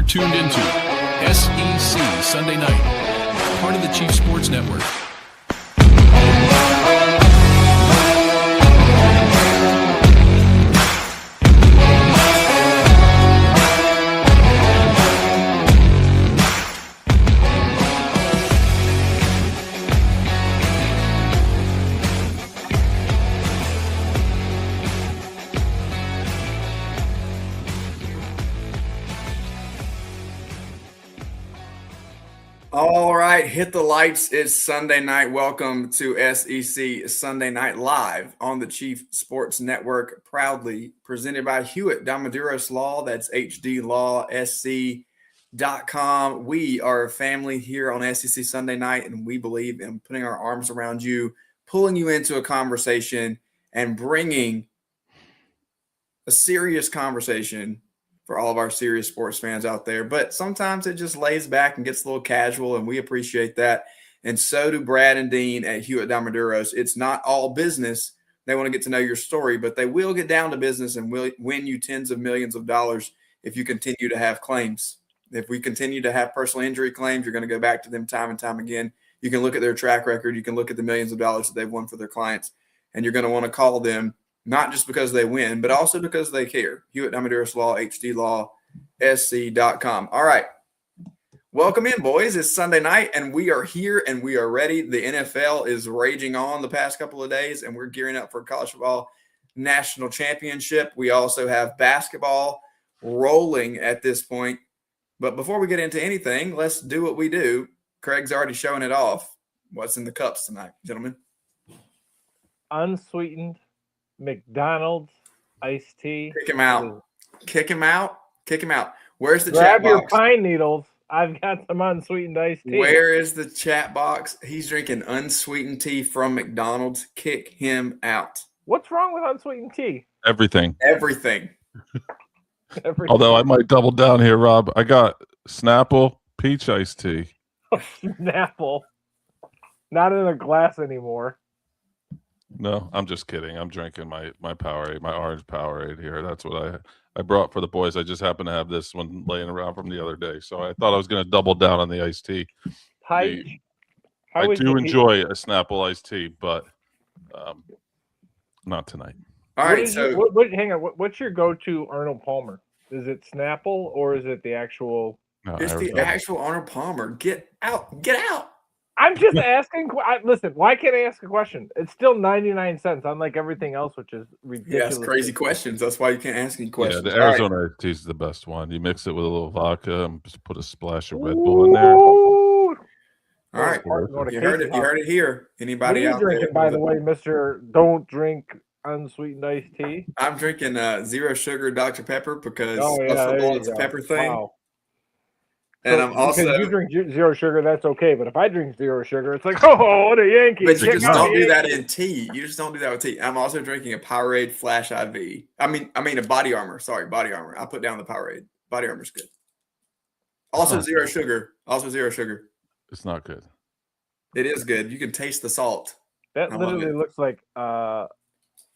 tuned into SEC Sunday Night, part of the Chief Sports Network. All right, hit the lights. It's Sunday night. Welcome to SEC Sunday Night Live on the Chief Sports Network, proudly presented by Hewitt Damaduros Law. That's HDLawSC.com. We are a family here on SEC Sunday Night, and we believe in putting our arms around you, pulling you into a conversation, and bringing a serious conversation for all of our serious sports fans out there. But sometimes it just lays back and gets a little casual, and we appreciate that. And so do Brad and Dean at Hewitt Damaduros. It's not all business. They want to get to know your story, but they will get down to business and will win you tens of millions of dollars if you continue to have claims. If we continue to have personal injury claims, you're going to go back to them time and time again. You can look at their track record. You can look at the millions of dollars that they've won for their clients, and you're going to want to call them not just because they win, but also because they care. Hewitt Damaduros Law, HDLawSC.com. All right. Welcome in, boys. It's Sunday night, and we are here, and we are ready. The NFL is raging on the past couple of days, and we're gearing up for college football national championship. We also have basketball rolling at this point. But before we get into anything, let's do what we do. Craig's already showing it off. What's in the cups tonight, gentlemen? Unsweetened McDonald's iced tea. Kick him out. Kick him out. Kick him out. Where's the Grab chat your box? pine needles. I've got some unsweetened iced tea. Where is the chat box? He's drinking unsweetened tea from McDonald's. Kick him out. What's wrong with unsweetened tea? Everything. Everything. Although I might double down here, Rob. I got Snapple peach iced tea. Snapple. Not in a glass anymore. No, I'm just kidding. I'm drinking my Powerade, my orange Powerade here. That's what I brought for the boys. I just happen to have this one laying around from the other day. So I thought I was going to double down on the iced tea. I do enjoy a Snapple iced tea, but not tonight. All right. So hang on. What's your go-to Arnold Palmer? Is it Snapple or is it the actual? No, it's the actual Arnold Palmer. Get out. Get out. I'm just asking. Listen, why can't I ask a question? It's still 99 cents, unlike everything else, which is ridiculous. Yes, crazy questions. That's why you can't ask any questions. Yeah, the Arizona iced tea is the best one. You mix it with a little vodka and just put a splash of Red Bull in there. All right. You heard it. You heard it here. Anybody out there? Drinking, by the way, Mr. Don't drink unsweetened iced tea. I'm drinking zero sugar Dr. Pepper because it's a pepper thing. Wow. And I'm also you drink zero sugar, that's okay. But if I drink zero sugar, it's like, oh, what a Yankee! But you just don't do that in tea. You just don't do that with tea. I'm also drinking a Powerade Flash IV. I mean a Body Armor. Sorry, Body Armor. I put down the Powerade. Body Armor's good. Also zero sugar. Also zero sugar. It's not good. It is good. You can taste the salt. That literally looks like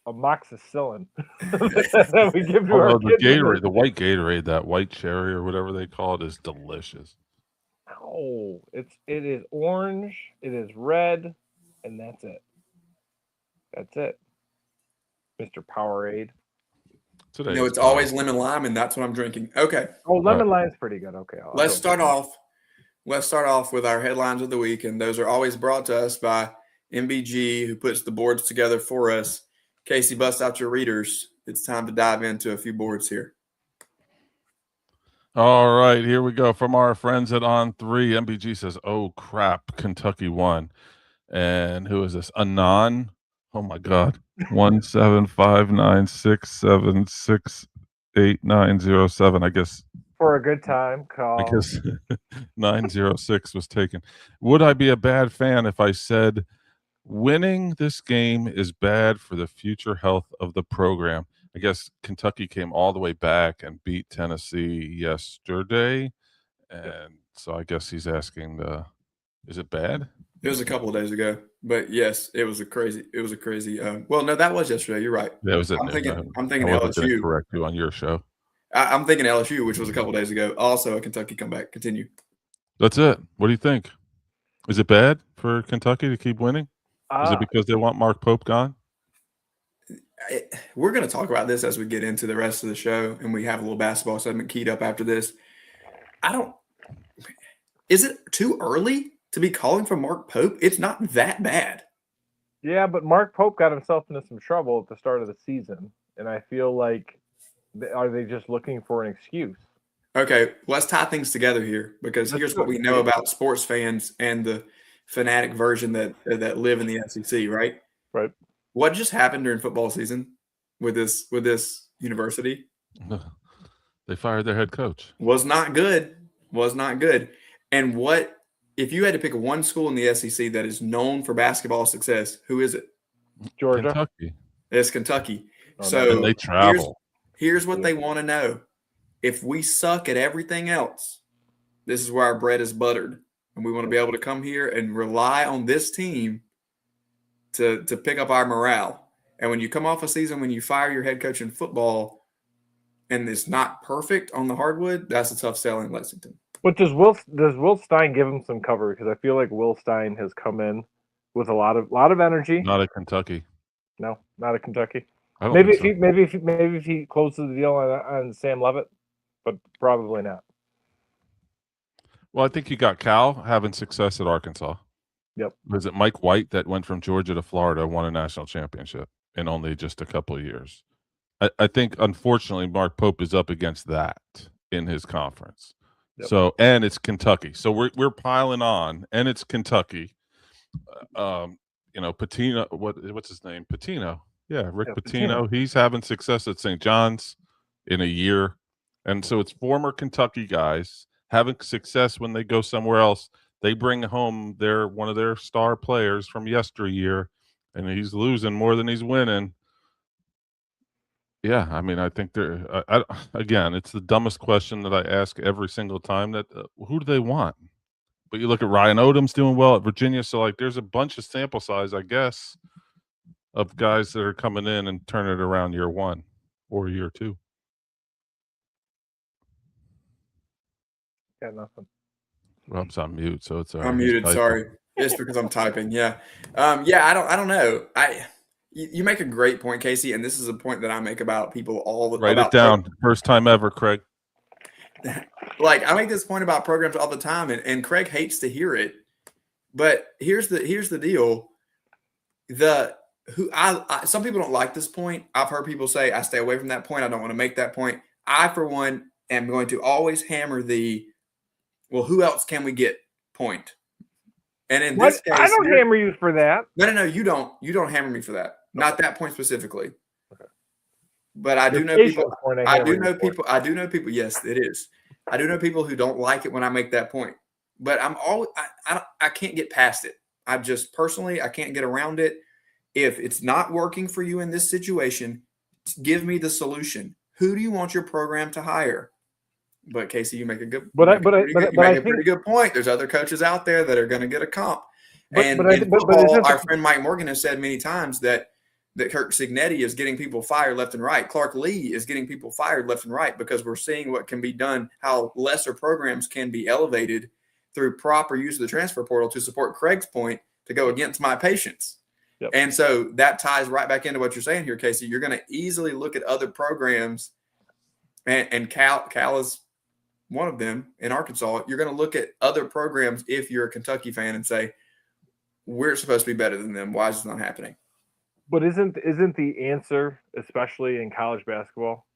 amoxicillin that we give to our the Gatorade, the white Gatorade, that white cherry or whatever they call it, is delicious. Oh, it is orange, it is red, and that's it. That's it, Mr. Powerade. Today, it's always lemon lime, and that's what I'm drinking. Okay. Oh, lemon lime's pretty good. Okay. Let's start off with our headlines of the week, and those are always brought to us by MBG, who puts the boards together for us. Casey, bust out your readers. It's time to dive into a few boards here. All right, here we go. From our friends at On3, MBG says, oh, crap, Kentucky won. And who is this? Anon? Oh, my God. 17596768907. I guess. For a good time call. I guess 906 was taken. Would I be a bad fan if I said winning this game is bad for the future health of the program? I guess Kentucky came all the way back and beat Tennessee yesterday. And so I guess he's asking, is it bad? It was a couple of days ago. But yes, it was a crazy well, no, that was yesterday. You're right. Yeah, it was I'm thinking LSU. Correct you on your show. I'm thinking LSU, which was a couple days ago. Also a Kentucky comeback. Continue. That's it. What do you think? Is it bad for Kentucky to keep winning? Is it Uh, because they want Mark Pope gone? We're going to talk about this as we get into the rest of the show, and we have a little basketball segment keyed up after this. Is it too early to be calling for Mark Pope? It's not that bad. yeah, but Mark Pope got himself into some trouble at the start of the season, and I feel like are they just looking for an excuse? Okay, let's tie things together here, because here's what we know about sports fans and the fanatic version that live in the SEC, right? Right. What just happened during football season with this university They fired their head coach. was not good. Was not good. And what if you had to pick one school in the SEC that is known for basketball success? Who is it? Georgia. Kentucky. It's Kentucky. Oh, So And they travel. Here's what they want to know. If we suck at everything else, this is where our bread is buttered. And we want to be able to come here and rely on this team to pick up our morale. And when you come off a season when you fire your head coach in football and it's not perfect on the hardwood, that's a tough sell in Lexington. But does Will Stein give him some cover? Because I feel like Will Stein has come in with a lot of energy. Not at Kentucky. No, not at Kentucky. I don't Maybe think if he closes the deal on Sam Levitt, but probably not. Well, I think you got Cal having success at Arkansas. Yep. Was it Mike White that went from Georgia to Florida, won a national championship in only just a couple of years? I think, unfortunately, Mark Pope is up against that in his conference. Yep. So, and it's Kentucky. So we're piling on, and it's Kentucky. Patino, what's his name? Patino. Yeah, Rick Pitino. He's having success at St. John's in a year. And so it's former Kentucky guys having success when they go somewhere else. They bring home one of their star players from yesteryear, and he's losing more than he's winning. Yeah, I mean, I think again, it's the dumbest question that I ask every single time. That who do they want? But you look at Ryan Odom's doing well at Virginia, so like there's a bunch of sample size, I guess, of guys that are coming in and turning it around year one or year two. Got nothing. Rob's on mute, so it's I'm muted. Sorry, it's because I'm typing. Yeah, I don't know. You make a great point, Casey, and this is a point that I make about people all the time. Write it down. First time ever, Craig. Like I make this point about programs all the time, and Craig hates to hear it. But here's the deal. Some people don't like this point. I've heard people say I stay away from that point. I don't want to make that point. I, for one, am going to always hammer well, who else can we get point? And in this case, I don't hammer you for that. No, you don't. You don't hammer me for that. Not that point specifically. Okay. But I do know people. I do know people. Yes, it is. I do know people who don't like it when I make that point. But I can't get past it. I just personally I can't get around it. If it's not working for you in this situation, give me the solution. Who do you want your program to hire? But Casey, you make a good, pretty good point. There's other coaches out there that are going to get a comp. And in football, our friend Mike Morgan has said many times that Kirk Cignetti is getting people fired left and right. Clark Lee is getting people fired left and right because we're seeing what can be done, how lesser programs can be elevated through proper use of the transfer portal to support Craig's point to go against my patience. Yep. And so that ties right back into what you're saying here, Casey. You're going to easily look at other programs, and Cal is one of them in Arkansas. You're going to look at other programs if you're a Kentucky fan and say, we're supposed to be better than them. Why is this not happening? But isn't the answer, especially in college basketball,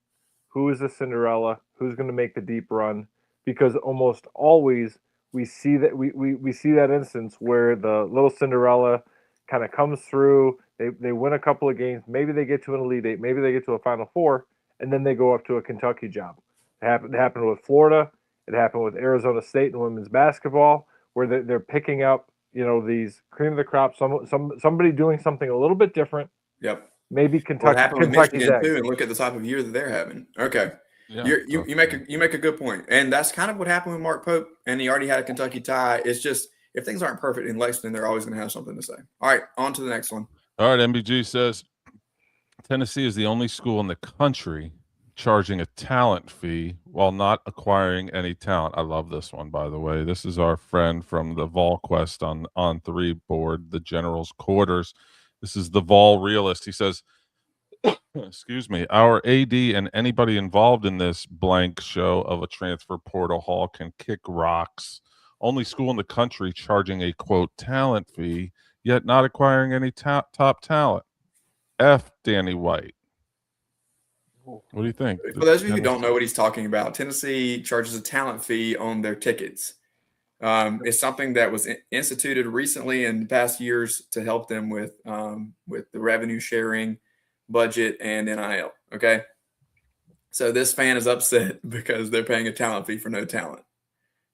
who is the Cinderella? Who's going to make the deep run? Because almost always we see that we see that instance where the little Cinderella kind of comes through. They win a couple of games. Maybe they get to an Elite Eight. Maybe they get to a Final Four, and then they go up to a Kentucky job. It happened with Florida. It happened with Arizona State in women's basketball, where they're picking up, these cream of the crop. Somebody doing something a little bit different. Yep. Maybe Kentucky. What happened with Michigan too, and look at the type of year that they're having. Okay. Yeah, you make a good point, and that's kind of what happened with Mark Pope, and he already had a Kentucky tie. It's just if things aren't perfect in Lexington, they're always going to have something to say. All right, on to the next one. All right, MBG says Tennessee is the only school in the country charging a talent fee while not acquiring any talent. I love this one, by the way. This is our friend from the VolQuest on 3 board, the General's Quarters. This is the Vol Realist. He says, excuse me, our AD and anybody involved in this blank show of a transfer portal haul can kick rocks. Only school in the country charging a, quote, talent fee, yet not acquiring any top talent. F. Danny White. What do you think? For those of you who don't know what he's talking about, Tennessee charges a talent fee on their tickets. It's something that was instituted recently in past years to help them with the revenue sharing budget and NIL. Okay. So this fan is upset because they're paying a talent fee for no talent.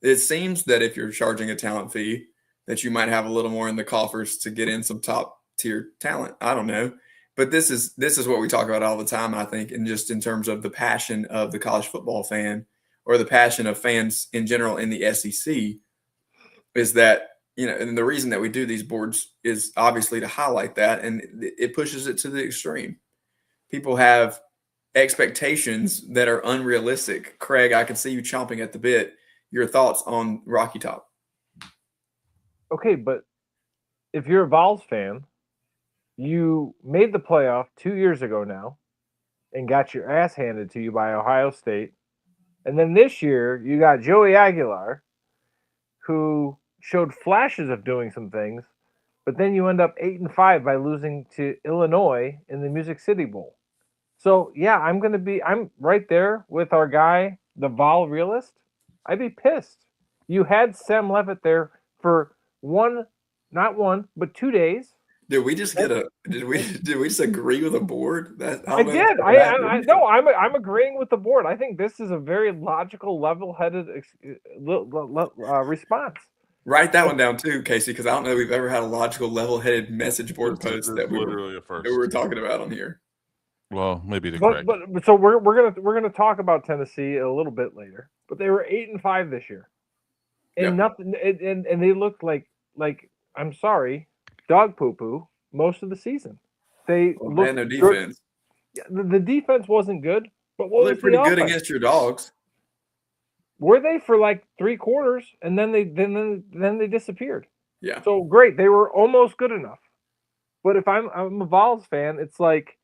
It seems that if you're charging a talent fee, that you might have a little more in the coffers to get in some top tier talent. I don't know. But this is what we talk about all the time, I think, and just in terms of the passion of the college football fan or the passion of fans in general in the SEC is that, and the reason that we do these boards is obviously to highlight that, and it pushes it to the extreme. People have expectations that are unrealistic. Craig, I can see you chomping at the bit. Your thoughts on Rocky Top? Okay, but if you're a Vols fan, you made the playoff 2 years ago now and got your ass handed to you by Ohio State. And then this year, you got Joey Aguilar, who showed flashes of doing some things, but then you end up 8-5 by losing to Illinois in the Music City Bowl. So, yeah, I'm right there with our guy, the Vol Realist. I'd be pissed. You had Sam Levitt there for not one, but 2 days. Did we just did we just agree with a board? I did. I'm agreeing with the board. I think this is a very logical, level-headed response. Write that one down too, Casey, because I don't know if we've ever had a logical, level-headed message board post that we were talking about on here. Well, maybe to Craig. But so we're gonna talk about Tennessee a little bit later. But they were 8-5 this year, and nothing. And they looked like I'm sorry, dog poo poo most of the season. They had no defense. The defense wasn't good, but they're pretty good against your dogs. Were they for like 3 quarters, and then they disappeared? Yeah. So great, they were almost good enough. But if I'm a Vols fan, it's like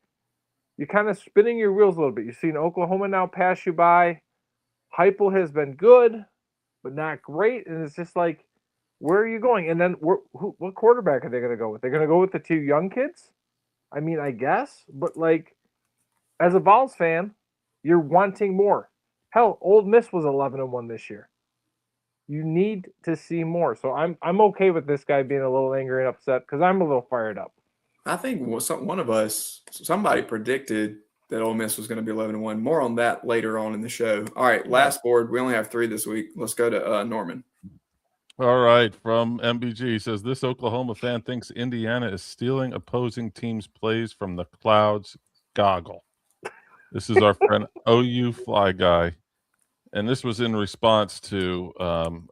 you're kind of spinning your wheels a little bit. You've seen Oklahoma now pass you by. Heupel has been good, but not great, and it's just like, where are you going? And then what quarterback are they going to go with? They're going to go with the 2 young kids? I mean, I guess, but like, as a Vols fan, you're wanting more. Hell, Ole Miss was 11-1 this year. You need to see more. So I'm okay with this guy being a little angry and upset because I'm a little fired up. I think somebody predicted that Ole Miss was going to be 11-1. More on that later on in the show. All right, last board. We only have 3 this week. Let's go to Norman. All right, from MBG says this Oklahoma fan thinks Indiana is stealing opposing teams' plays from the Clouds goggle. This is our friend OU Fly Guy, and this was in response to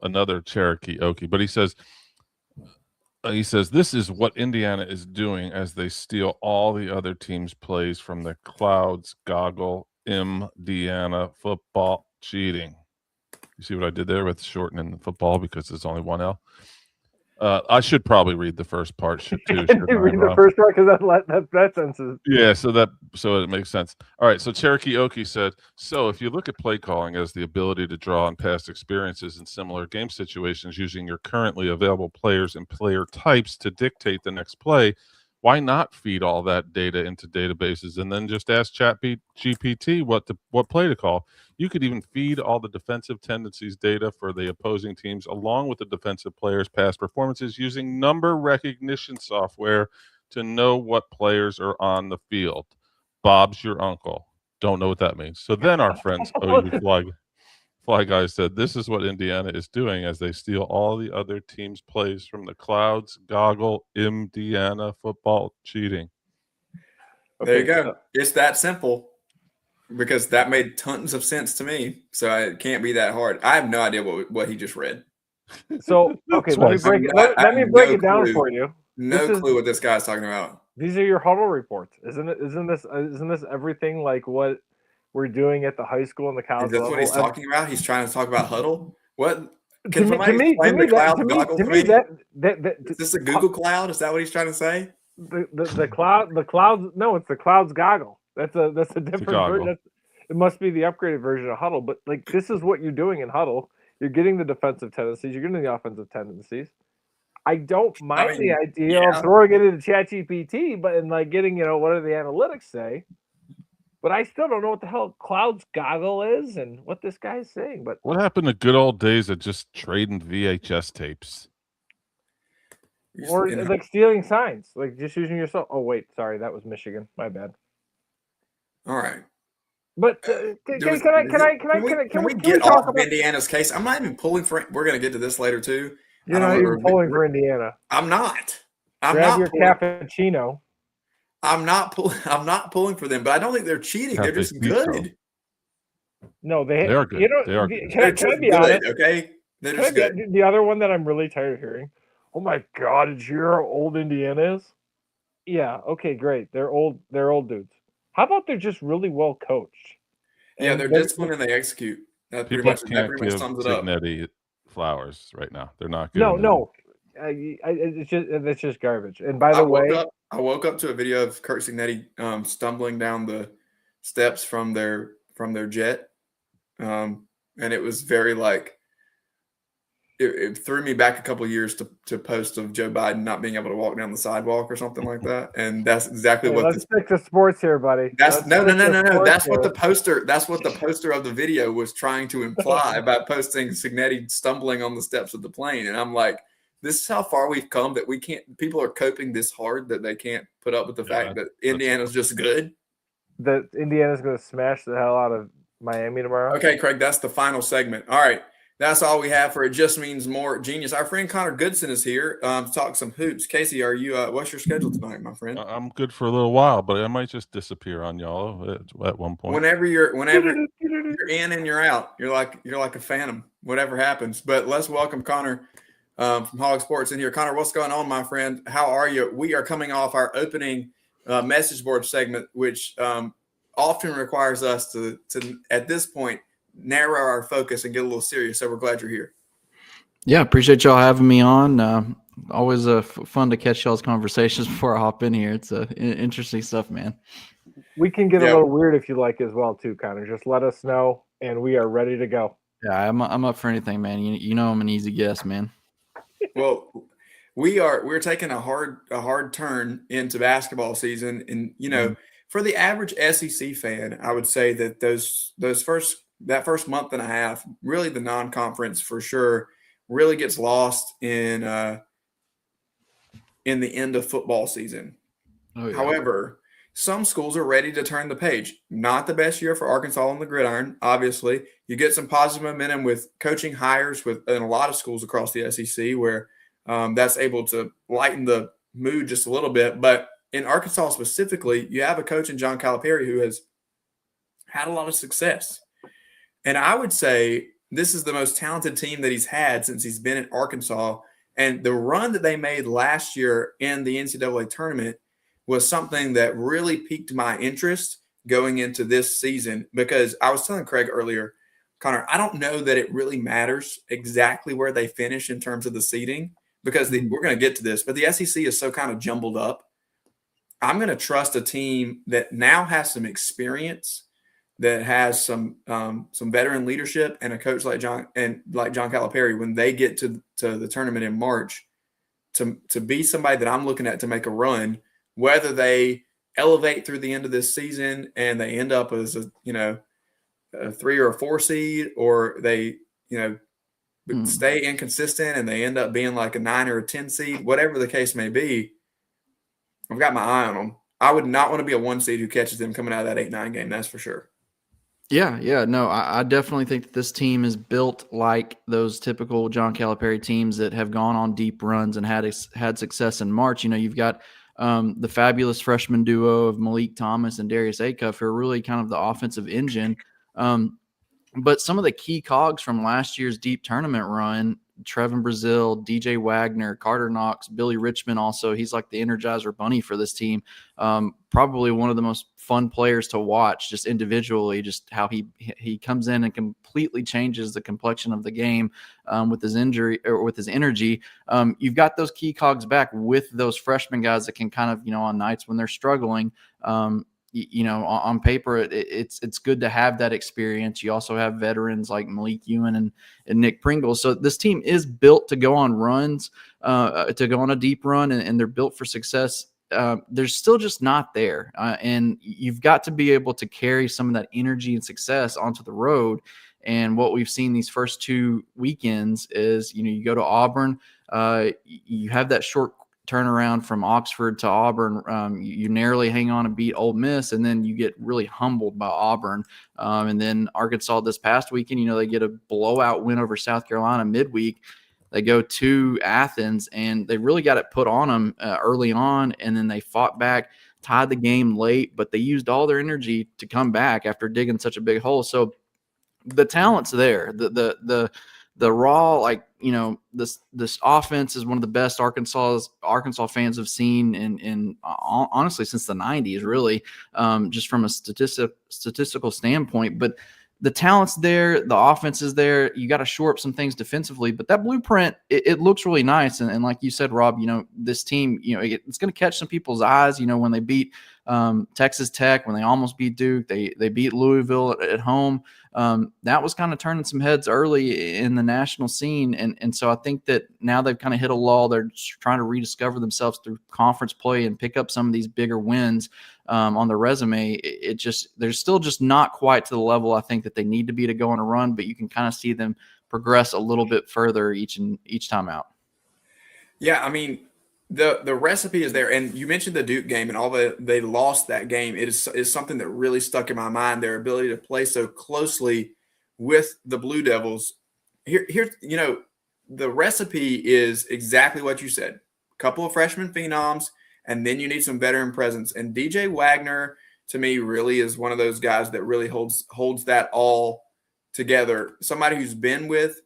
another Cherokee Okie. But he says this is what Indiana is doing as they steal all the other teams' plays from the Clouds goggle. Indiana football cheating. You see what I did there with shortening the football because there's only one L? I should probably read the first part too. Read the first part because that sense is so it makes sense. All right, so Cherokee Okie said, so if you look at play calling as the ability to draw on past experiences in similar game situations using your currently available players and player types to dictate the next play, why not feed all that data into databases and then just ask ChatGPT what play to call? You could even feed all the defensive tendencies data for the opposing teams along with the defensive players' past performances using number recognition software to know what players are on the field. Bob's your uncle. Don't know what that means. So then our friends OU Fly Guy said, this is what Indiana is doing as they steal all the other teams' plays from the Clouds goggle. Indiana football cheating. There you go. It's that simple because that made tons of sense to me. So it can't be that hard. I have no idea what he just read. So, okay, let me break it down for you. No clue what this guy's talking about. These are your huddle reports. Isn't this everything like what we're doing at the high school and the Is college this level. what he's talking about? He's trying to talk about huddle. What? To Can me, somebody to me, to explain me, the that, cloud to me, goggle to to me, me? that Is this a Google cloud? Is that what he's trying to say? the clouds. No, it's the clouds goggle. That's a different goggle. version. It must be the upgraded version of huddle. But like this is what you're doing in huddle. You're getting the defensive tendencies. You're getting the offensive tendencies. I don't mind the idea of throwing it into ChatGPT, but and like getting what do the analytics say. But I still don't know what the hell clouds goggle is and what this guy's saying. But What happened to good old days of just trading VHS tapes? or like stealing signs, like just using your cell. Oh wait, sorry, that was Michigan. My bad. All right. But can we get talk off of about Indiana's case? I'm not even pulling for. We're going to get to this later too. You're not even pulling for Indiana. I'm not. Grab your cappuccino. I'm not pulling for them, but I don't think they're cheating. They're just good. No, they are good. They are good. Can I be honest? Okay, they're just good. The other one that I'm really tired of hearing. Oh my God! Did you hear how old Indiana is? Yeah. Okay. Great. They're old. They're old dudes. How about they're just really well coached? Yeah, they're disciplined and they execute. That pretty much sums it up. Signetti flowers right now. They're not good. No. It's just garbage. And by the way, I woke up to a video of Kurt Signetti stumbling down the steps from their jet, and it was very it threw me back a couple of years to post of Joe Biden not being able to walk down the sidewalk or something like that, and that's exactly what. Let's stick to sports here, buddy. No. That's what the poster. That's what the poster of the video was trying to imply by posting Signetti stumbling on the steps of the plane, and I'm like, this is how far we've come that we can't. People are coping this hard that they can't put up with the fact that Indiana's just good. That Indiana's going to smash the hell out of Miami tomorrow. Okay, Craig, that's the final segment. All right. That's all we have for It Just Means More Genius. Our friend Connor Goodson is here to talk some hoops. Casey, are you? What's your schedule tonight, my friend? I'm good for a little while, but I might just disappear on y'all at one point. Whenever you're in and you're out, you're like a phantom. Whatever happens. But let's welcome Connor from Hog Sports in here. Connor, what's going on, my friend? How are you? We are coming off our opening message board segment, which often requires us to at this point narrow our focus and get a little serious. So we're glad you're here. Yeah, appreciate y'all having me on. Always fun to catch y'all's conversations before I hop in here. It's interesting stuff, man. We can get a little weird if you like as well too, Connor. Just let us know, and we are ready to go. Yeah, I'm up for anything, man. You know I'm an easy guest, man. Well, we're taking a hard turn into basketball season, and for the average SEC fan, I would say that that first month and a half, really the non-conference for sure, really gets lost in the end of football season. Oh, yeah. However, some schools are ready to turn the page. Not the best year for Arkansas on the gridiron, obviously. You get some positive momentum with coaching hires in a lot of schools across the SEC where that's able to lighten the mood just a little bit. But in Arkansas specifically, you have a coach in John Calipari who has had a lot of success. And I would say this is the most talented team that he's had since he's been at Arkansas. And the run that they made last year in the NCAA tournament was something that really piqued my interest going into this season, because I was telling Craig earlier, Connor, I don't know that it really matters exactly where they finish in terms of the seeding, because we're going to get to this, but the SEC is so kind of jumbled up. I'm going to trust a team that now has some experience, that has some veteran leadership, and a coach like John Calipari when they get to the tournament in March to be somebody that I'm looking at to make a run, whether they elevate through the end of this season and they end up as a 3 or a 4 seed, or they stay inconsistent and they end up being like a 9 or a 10 seed, whatever the case may be. I've got my eye on them. I would not want to be a 1 seed who catches them coming out of that 8-9 game. That's for sure. Yeah. No, I definitely think that this team is built like those typical John Calipari teams that have gone on deep runs and had success in March. You've got the fabulous freshman duo of Malik Thomas and Darius Acuff, who are really kind of the offensive engine. But some of the key cogs from last year's deep tournament run Trevin Brazil, DJ Wagner, Carter Knox, Billy Richmond. Also, he's like the Energizer Bunny for this team. Probably one of the most fun players to watch, just individually, just how he comes in and completely changes the complexion of the game with his injury or with his energy. You've got those key cogs back with those freshman guys that can kind of, on nights when they're struggling. On paper, it's good to have that experience. You also have veterans like Malik Ewan and Nick Pringle. So this team is built to go on runs, to go on a deep run, and they're built for success. They're still just not there. And you've got to be able to carry some of that energy and success onto the road. And what we've seen these first 2 weekends is, you go to Auburn, you have that short turnaround from Oxford to Auburn. You narrowly hang on and beat Ole Miss, and then you get really humbled by Auburn. And then Arkansas this past weekend, they get a blowout win over South Carolina midweek. They go to Athens, and they really got it put on them early on, and then they fought back, tied the game late, but they used all their energy to come back after digging such a big hole. So the talent's there. The raw, this offense is one of the best Arkansas fans have seen in honestly since the 90s, really, just from a statistical standpoint. But the talent's there, the offense is there. You got to shore up some things defensively, but that blueprint, it looks really nice. And like you said, Rob, this team, it's going to catch some people's eyes. When they beat Texas Tech, when they almost beat Duke, they beat Louisville at home. That was kind of turning some heads early in the national scene. And so I think that now they've kind of hit a lull. They're trying to rediscover themselves through conference play and pick up some of these bigger wins on their resume. They're still just not quite to the level I think that they need to be to go on a run, but you can kind of see them progress a little bit further each time out. Yeah, I mean, the recipe is there, and you mentioned the Duke game and all they lost that game. It is something that really stuck in my mind. Their ability to play so closely with the Blue Devils. Here, the recipe is exactly what you said. A couple of freshman phenoms, and then you need some veteran presence. And DJ Wagner, to me, really is one of those guys that really holds that all together. Somebody who's been with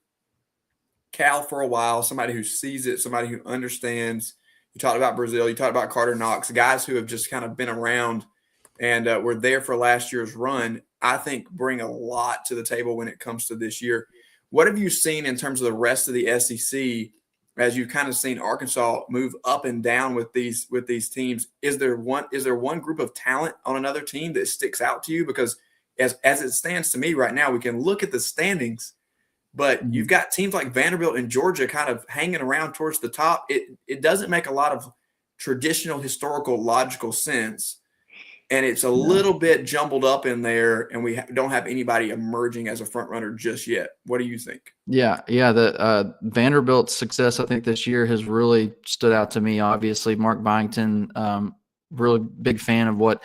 Cal for a while, somebody who sees it, somebody who understands. You talked about Brazil, you talked about Carter Knox, guys who have just kind of been around and were there for last year's run, I think bring a lot to the table when it comes to this year. What have you seen in terms of the rest of the SEC as you've kind of seen Arkansas move up and down with these teams? Is there one group of talent on another team that sticks out to you? Because as it stands to me right now, we can look at the standings, but you've got teams like Vanderbilt and Georgia kind of hanging around towards the top. It doesn't make a lot of traditional, historical, logical sense. And it's a little bit jumbled up in there, and we don't have anybody emerging as a front runner just yet. What do you think? Yeah. The Vanderbilt's success, I think, this year has really stood out to me. Obviously, Mark Byington, really big fan of what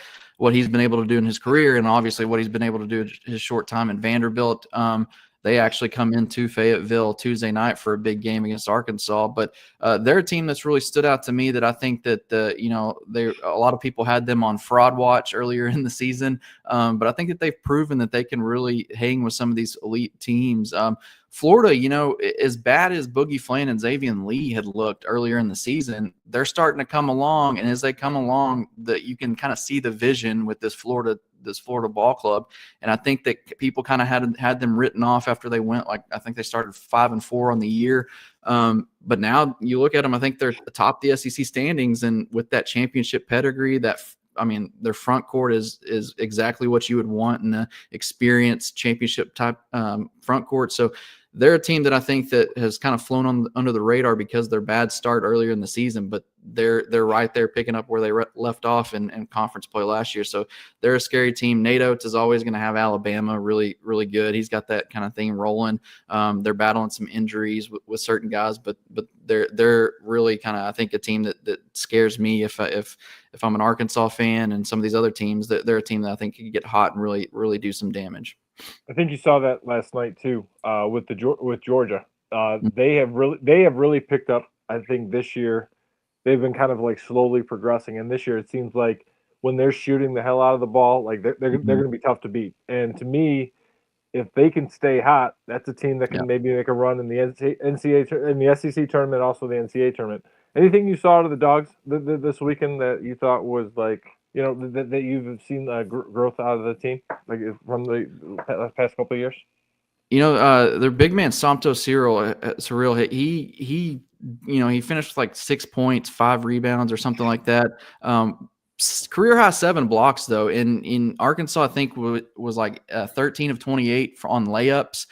he's been able to do in his career, and obviously what he's been able to do in his short time in Vanderbilt. They actually come into Fayetteville Tuesday night for a big game against Arkansas, but they're a team that's really stood out to me that I think that a lot of people had them on fraud watch earlier in the season, but I think that they've proven that they can really hang with some of these elite teams. Florida, as bad as Boogie Flan and Xavier Lee had looked earlier in the season, they're starting to come along, and as they come along, that you can kind of see the vision with this Florida ball club. And I think that people kind of had them written off after they went, I think they started 5-4 on the year. But now you look at them, I think they're atop the SEC standings, and with that championship pedigree, their front court is exactly what you would want in the experienced championship type front court. So they're a team that I think that has kind of flown under the radar because of their bad start earlier in the season, but they're right there picking up where they left off in conference play last year. So they're a scary team. Nate Oates is always going to have Alabama really, really good. He's got that kind of thing rolling. They're battling some injuries with certain guys, but they're really kind of, I think, a team that scares me if I'm an Arkansas fan, and some of these other teams, that they're a team that I think could get hot and really, really do some damage. I think you saw that last night too with Georgia. They have really picked up. I think this year they've been kind of like slowly progressing, and this year it seems like when they're shooting the hell out of the ball, like they're going to be tough to beat. And to me, if they can stay hot, that's a team that can Yeah. maybe make a run in the NCAA in the SEC tournament, also the NCAA tournament. Anything you saw out of the Dogs this weekend that you thought was like, that you've seen growth out of the team, like from the past couple of years? Their big man Santos Cyril, he he finished with like 6 points, 5 rebounds, or something like that. Career high 7 blocks though. In Arkansas, I think was like 13 of 28 on layups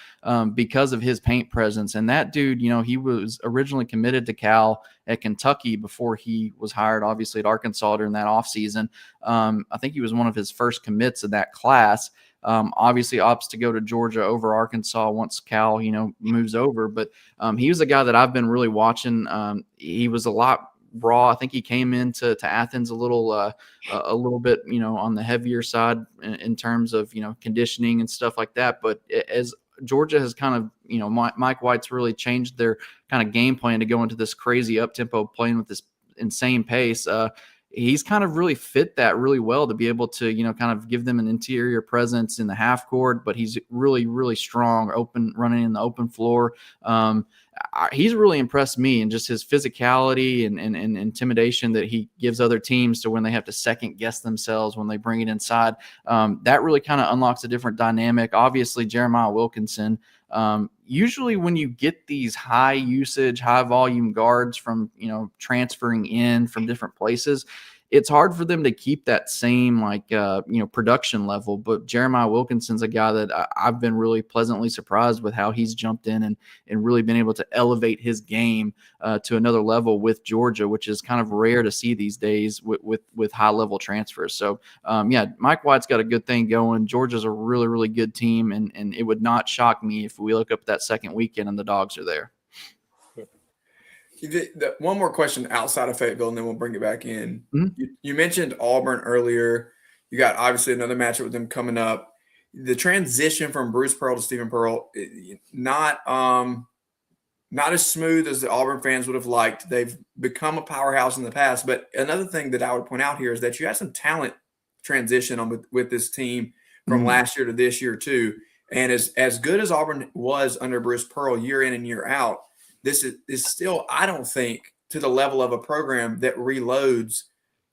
because of his paint presence. And that dude, he was originally committed to Cal at Kentucky before he was hired, obviously, at Arkansas during that offseason. I think he was one of his first commits in that class. Obviously opts to go to Georgia over Arkansas once Cal, moves over. But he was a guy that I've been really watching. He was a lot raw. I think he came into Athens a little bit, on the heavier side in terms of, conditioning and stuff like that. But as Georgia has kind of, Mike White's really changed their kind of game plan to go into this crazy up-tempo playing with this insane pace. He's kind of really fit that really well to be able to, kind of give them an interior presence in the half court, but he's really, really strong, running in the open floor. He's really impressed me, and just his physicality and intimidation that he gives other teams to when they have to second guess themselves when they bring it inside. That really kind of unlocks a different dynamic. Obviously, Jeremiah Wilkinson, usually when you get these high usage, high volume guards from, transferring in from different places, it's hard for them to keep that same production level. But Jeremiah Wilkinson's a guy that I've been really pleasantly surprised with how he's jumped in and really been able to elevate his game to another level with Georgia, which is kind of rare to see these days with high level transfers. So Mike White's got a good thing going. Georgia's a really, really good team, and it would not shock me if we look up that second weekend and the Dogs are there. One more question outside of Fayetteville, and then we'll bring it back in. Mm-hmm. You mentioned Auburn earlier. You got obviously another matchup with them coming up. The transition from Bruce Pearl to Stephen Pearl, not as smooth as the Auburn fans would have liked. They've become a powerhouse in the past. But another thing that I would point out here is that you had some talent transition with this team from last year to this year too. And as good as Auburn was under Bruce Pearl year in and year out, this is still, I don't think, to the level of a program that reloads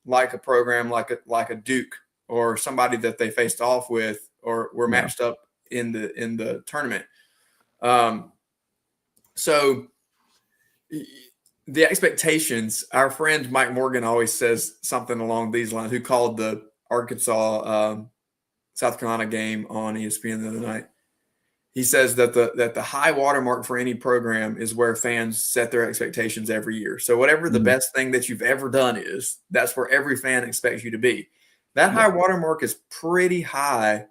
like a program like a Duke or somebody that they faced off with or were matched up in the tournament. So the expectations, our friend Mike Morgan always says something along these lines, who called the Arkansas South Carolina game on ESPN the other night. He says that the high watermark for any program is where fans set their expectations every year. So whatever the best thing that you've ever done is, that's where every fan expects you to be. That high watermark is pretty high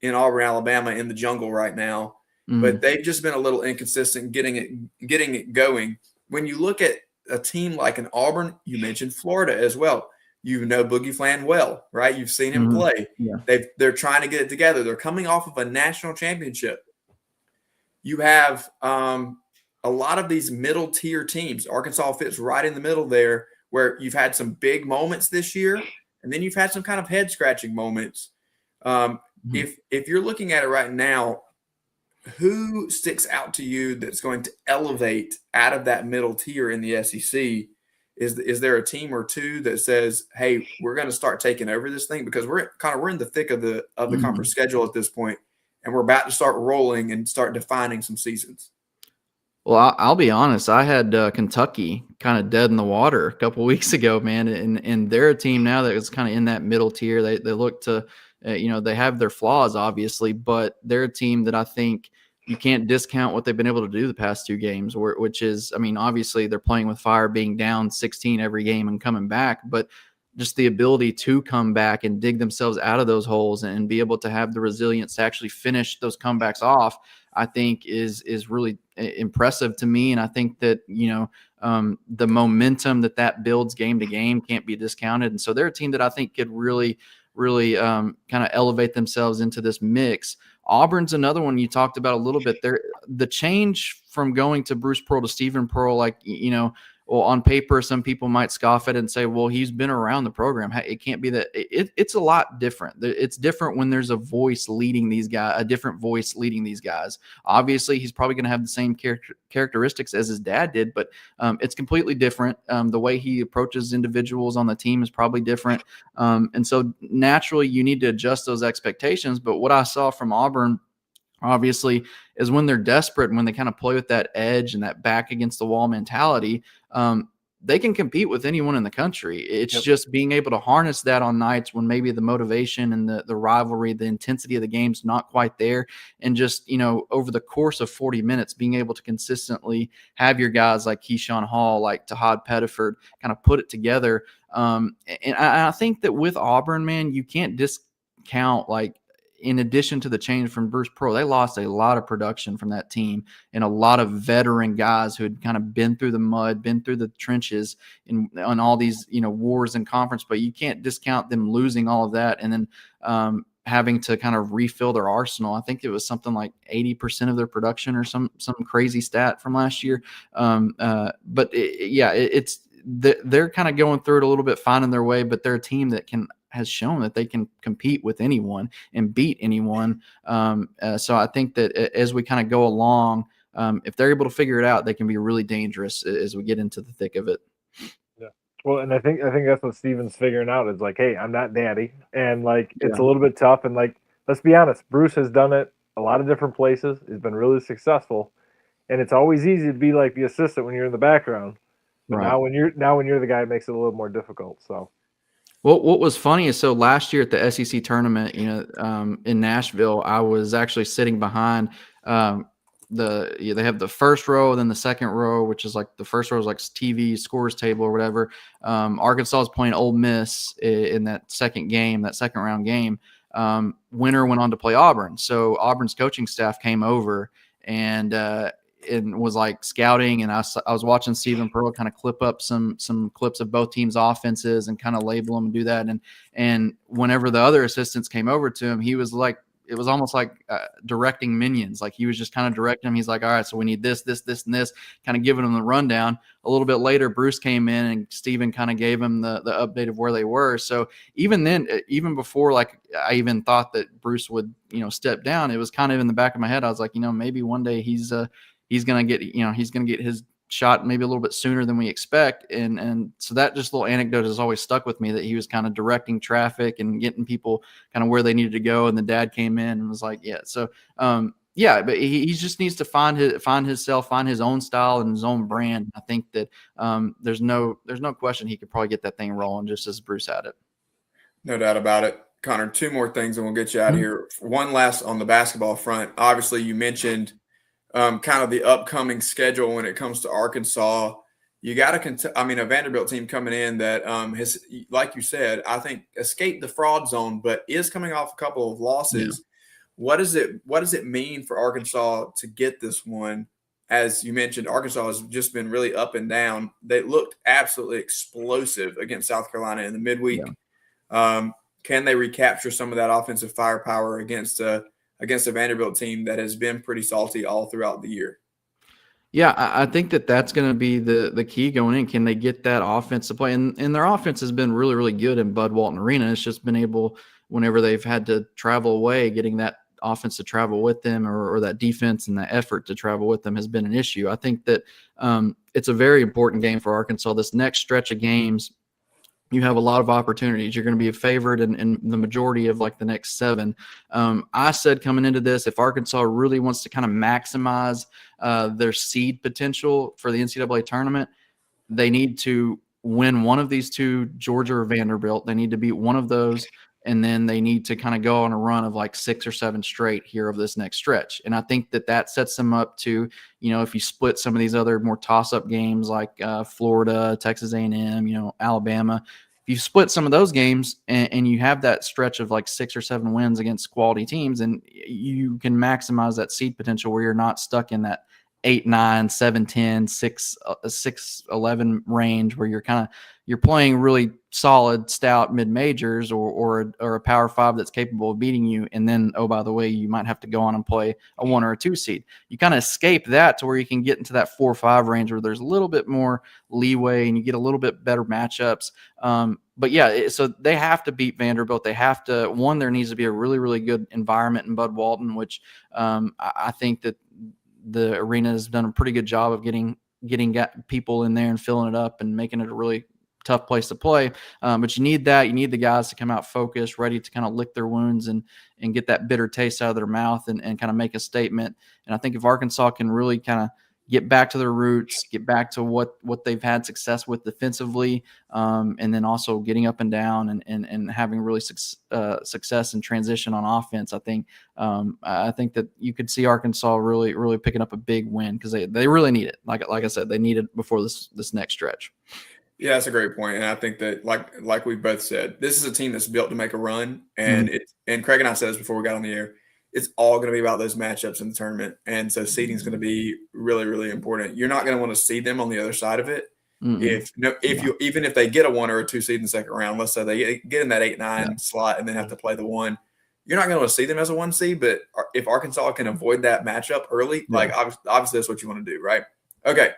in Auburn, Alabama, in the jungle right now. But they've just been a little inconsistent getting it going. When you look at a team like an Auburn, you mentioned Florida as well. You know Boogie Flan well, right? You've seen him play. Yeah. They're trying to get it together. They're coming off of a national championship. You have a lot of these middle tier teams. Arkansas fits right in the middle there, where you've had some big moments this year, and then you've had some kind of head scratching moments. If you're looking at it right now, who sticks out to you that's going to elevate out of that middle tier in the SEC? Is there a team or two that says, "Hey, we're going to start taking over this thing"? Because we're in the thick of the conference schedule at this point, and we're about to start rolling and start defining some seasons. Well, I'll be honest. I had Kentucky kind of dead in the water a couple weeks ago, man, and they're a team now that is kind of in that middle tier. They look to, they have their flaws, obviously, but they're a team that I think you can't discount what they've been able to do the past 2 games, which is, I mean, obviously they're playing with fire, being down 16 every game and coming back, but just the ability to come back and dig themselves out of those holes and be able to have the resilience to actually finish those comebacks off, I think is really impressive to me. And I think that, the momentum that builds game to game can't be discounted. And so they're a team that I think could really kind of elevate themselves into this mix. Auburn's another one you talked about a little bit there. The change from going to Bruce Pearl to Stephen Pearl, well, on paper, some people might scoff at it and say, well, he's been around the program. It can't be that. It's a lot different. It's different when there's a voice leading these guys, a different voice leading these guys. Obviously, he's probably going to have the same characteristics as his dad did, but it's completely different. The way he approaches individuals on the team is probably different. And so naturally, you need to adjust those expectations. But what I saw from Auburn, obviously, is when they're desperate and when they kind of play with that edge and that back against the wall mentality, they can compete with anyone in the country. It's just being able to harness that on nights when maybe the motivation and the rivalry, the intensity of the game's not quite there. And just, over the course of 40 minutes, being able to consistently have your guys like Keyshawn Hall, like Tahad Pettiford, kind of put it together. And I think that with Auburn, man, you can't discount, like, in addition to the change from Bruce Pearl, they lost a lot of production from that team and a lot of veteran guys who had kind of been through the mud, been through the trenches on all these, wars in conference. But you can't discount them losing all of that and then having to kind of refill their arsenal. I think it was something like 80% of their production or some crazy stat from last year. They're kind of going through it a little bit, finding their way, but they're a team that has shown that they can compete with anyone and beat anyone. So I think that as we kind of go along, if they're able to figure it out, they can be really dangerous as we get into the thick of it. Yeah. Well, and I think that's what Steven's figuring out is like, hey, I'm not daddy. And like, it's a little bit tough. And like, let's be honest, Bruce has done it a lot of different places. He's been really successful. And it's always easy to be like the assistant when you're in the background. But Right. now when you're the guy, it makes it a little more difficult. So. Well, what was funny is, so last year at the SEC tournament, in Nashville, I was actually sitting behind they have the first row, then the second row, which is like the first row is like TV scores table or whatever. Arkansas is playing Ole Miss in that second round game. Winner went on to play Auburn. So Auburn's coaching staff came over and was like scouting, and I was watching Stephen Pearl kind of clip up some clips of both teams' offenses and kind of label them and do that. And whenever the other assistants came over to him, he was like, it was almost like directing minions. Like he was just kind of directing them. He's like, all right, so we need this, this, this, and this, kind of giving them the rundown. A little bit later, Bruce came in and Stephen kind of gave him the update of where they were. So even then, even before like I even thought that Bruce would, step down, it was kind of in the back of my head. I was like, maybe one day he's going to get his shot maybe a little bit sooner than we expect. And so that just little anecdote has always stuck with me, that he was kind of directing traffic and getting people kind of where they needed to go. And the dad came in and was like, yeah. So, but he just needs to find himself, find his own style and his own brand. I think that there's no question he could probably get that thing rolling just as Bruce had it. No doubt about it. Connor, two more things and we'll get you out of here. One last on the basketball front. Obviously, you mentioned kind of the upcoming schedule when it comes to Arkansas. You got a Vanderbilt team coming in that has, like you said, I think escaped the fraud zone, but is coming off a couple of losses. Yeah. What does it mean for Arkansas to get this one? As you mentioned, Arkansas has just been really up and down. They looked absolutely explosive against South Carolina in the midweek. Yeah. Can they recapture some of that offensive firepower against a Vanderbilt team that has been pretty salty all throughout the year? Yeah, I think that's going to be the key going in. Can they get that offense to play? And their offense has been really, really good in Bud Walton Arena. It's just been able, whenever they've had to travel away, getting that offense to travel with them or that defense and that effort to travel with them has been an issue. I think that it's a very important game for Arkansas. This next stretch of games, you have a lot of opportunities. You're going to be a favorite in the majority of like the next 7. I said coming into this, if Arkansas really wants to kind of maximize their seed potential for the NCAA tournament, they need to win one of these two, Georgia or Vanderbilt. They need to beat one of those, and then they need to kind of go on a run of like 6 or 7 straight here of this next stretch. And I think that sets them up to, if you split some of these other more toss-up games like Florida, Texas A&M, Alabama, if you split some of those games and you have that stretch of like 6 or 7 wins against quality teams, and you can maximize that seed potential where you're not stuck in that 8-9, 7-10, 6-11 range where you're playing really solid, stout mid majors or a Power 5 that's capable of beating you. And then, oh, by the way, you might have to go on and play a 1 or a 2 seed. You kind of escape that to where you can get into that 4 or 5 range where there's a little bit more leeway and you get a little bit better matchups. But yeah, so they have to beat Vanderbilt. They have to, one, there needs to be a really, really good environment in Bud Walton, which I think that the arena has done a pretty good job of getting people in there and filling it up and making it a really tough place to play. But you need that. You need the guys to come out focused, ready to kind of lick their wounds and get that bitter taste out of their mouth and kind of make a statement. And I think if Arkansas can really kind of get back to their roots, get back to what they've had success with defensively, and then also getting up and down and having really success and transition on offense. I think that you could see Arkansas really, really picking up a big win because they really need it. Like I said, they need it before this next stretch. Yeah, that's a great point. And I think that like we both said, this is a team that's built to make a run. And and Craig and I said this before we got on the air. It's all going to be about those matchups in the tournament. And so seeding is going to be really, really important. You're not going to want to seed them on the other side of it. Even if they get a 1 or a 2 seed in the second round, let's say they get in that 8-9 slot and then have to play the 1, you're not going to want to see them as a 1 seed. But if Arkansas can avoid that matchup early, like obviously that's what you want to do, right? Okay,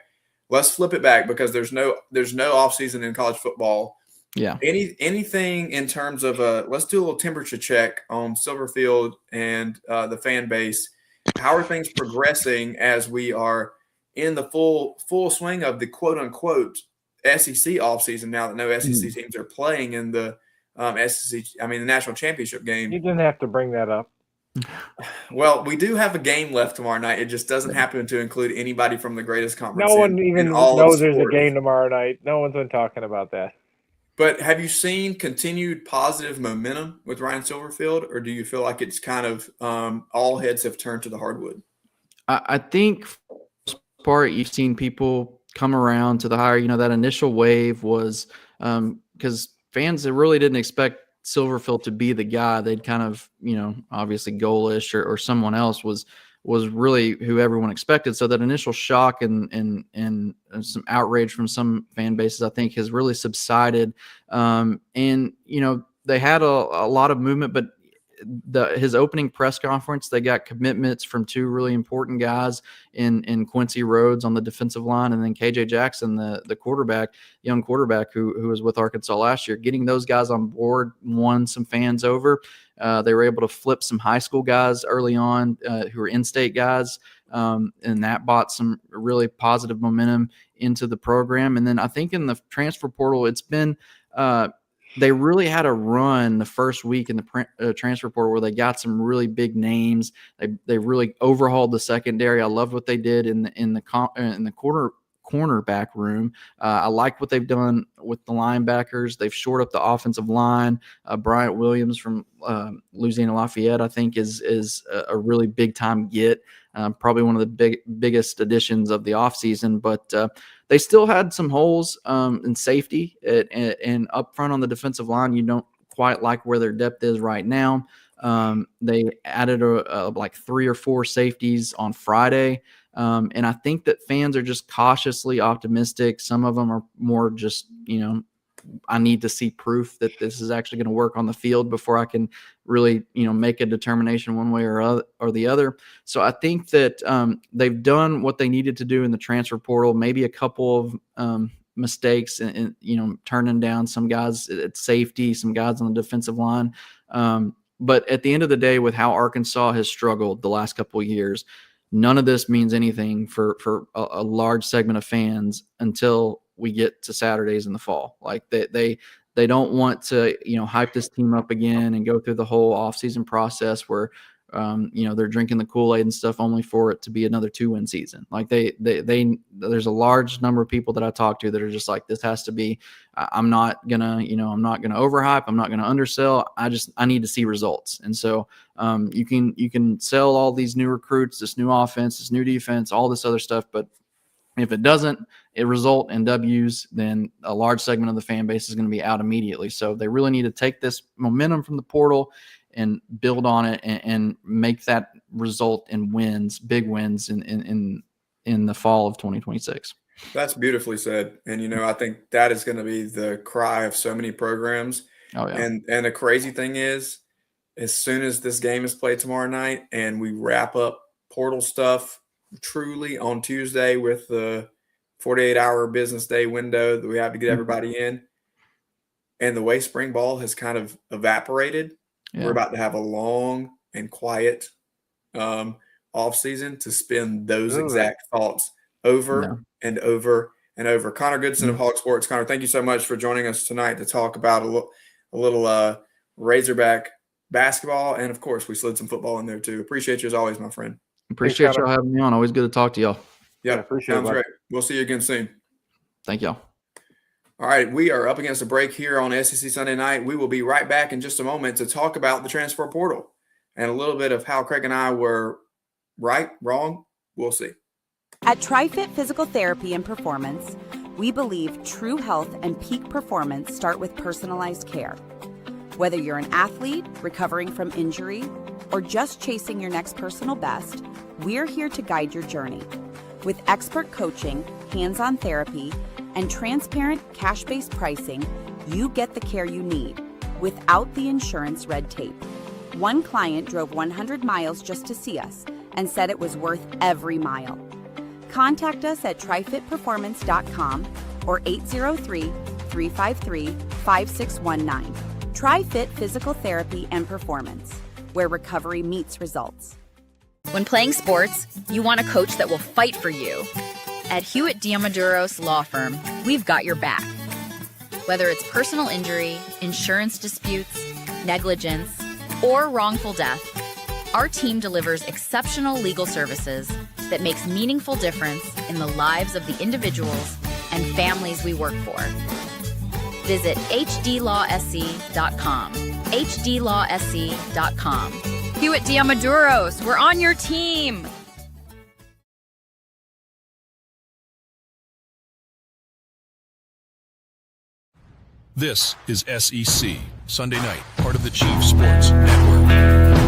let's flip it back because there's no offseason in college football. Yeah. Anything in terms of let's do a little temperature check on Silverfield and the fan base. How are things progressing as we are in the full swing of the quote unquote SEC offseason now that no SEC teams are playing in the the national championship game? You didn't have to bring that up. Well, we do have a game left tomorrow night. It just doesn't happen to include anybody from the greatest conference. No one even knows there's a game tomorrow night. No one's been talking about that. But have you seen continued positive momentum with Ryan Silverfield, or do you feel like it's kind of all heads have turned to the hardwood? I think for the most part you've seen people come around to the hire. That initial wave was because fans that really didn't expect Silverfield to be the guy. They'd kind of, obviously Golish or someone else was really who everyone expected. So that initial shock and some outrage from some fan bases, I think, has really subsided. They had a lot of movement, but his opening press conference, they got commitments from 2 really important guys in Quincy Rhodes on the defensive line, and then KJ Jackson, the young quarterback who was with Arkansas last year. Getting those guys on board won some fans over. They were able to flip some high school guys early on who were in-state guys, and that brought some really positive momentum into the program. And then I think in the transfer portal, it's been they really had a run the first week in the transfer portal where they got some really big names. They really overhauled the secondary. I loved what they did in the cornerback room. I like what they've done with the linebackers. They've shored up the offensive line. Bryant Williams from Louisiana Lafayette, I think, is a really big time get. Probably one of the biggest additions of the offseason, but they still had some holes in safety and up front on the defensive line. You don't quite like where their depth is right now. They added like 3 or 4 safeties on Friday. And I think that fans are just cautiously optimistic. Some of them are more just, I need to see proof that this is actually going to work on the field before I can really, make a determination one way or the other. So I think that they've done what they needed to do in the transfer portal, maybe a couple of mistakes and turning down some guys at safety, some guys on the defensive line. But at the end of the day, with how Arkansas has struggled the last couple of years, none of this means anything for a large segment of fans until we get to Saturdays in the fall. Like they don't want to, hype this team up again and go through the whole offseason process where, they're drinking the Kool-Aid and stuff only for it to be another 2-win season. Like there's a large number of people that I talk to that are just like, this has to be, I'm not gonna overhype. I'm not gonna undersell. I need to see results. And so you can sell all these new recruits, this new offense, this new defense, all this other stuff. But if it doesn't result in W's, then a large segment of the fan base is going to be out immediately. So they really need to take this momentum from the portal and build on it and make that result in wins, big wins in in the fall of 2026. That's beautifully said. And I think that is going to be the cry of so many programs. Oh yeah. And the crazy thing is, as soon as this game is played tomorrow night and we wrap up portal stuff truly on Tuesday with the 48-hour business day window that we have to get everybody in, and the way spring ball has kind of evaporated, we're about to have a long and quiet off season to spin those exact thoughts over and over and over. Connor Goodson of Hog Sports. Connor, thank you so much for joining us tonight to talk about a little Razorback basketball, and of course we slid some football in there too. Appreciate you as always, my friend. Appreciate y'all having me on. Always good to talk to y'all. Yeah, appreciate it. Great. We'll see you again soon. Thank y'all. All right, we are up against a break here on SEC Sunday Night. We will be right back in just a moment to talk about the transfer portal and a little bit of how Craig and I were right, wrong. We'll see. At TriFit Physical Therapy and Performance, we believe true health and peak performance start with personalized care. Whether you're an athlete recovering from injury or just chasing your next personal best, we're here to guide your journey. With expert coaching, hands-on therapy, and transparent cash-based pricing, you get the care you need without the insurance red tape. One client drove 100 miles just to see us and said it was worth every mile. Contact us at trifitperformance.com or 803-353-5619. TriFit Physical Therapy and Performance, where recovery meets results. When playing sports, you want a coach that will fight for you. At Hewitt Diamaduros Law Firm, we've got your back. Whether it's personal injury, insurance disputes, negligence, or wrongful death, our team delivers exceptional legal services that makes meaningful difference in the lives of the individuals and families we work for. Visit hdlawsc.com. hdlawsc.com. Hewitt Diamaduros, we're on your team. This is SEC Sunday Night, part of the Chief Sports Network.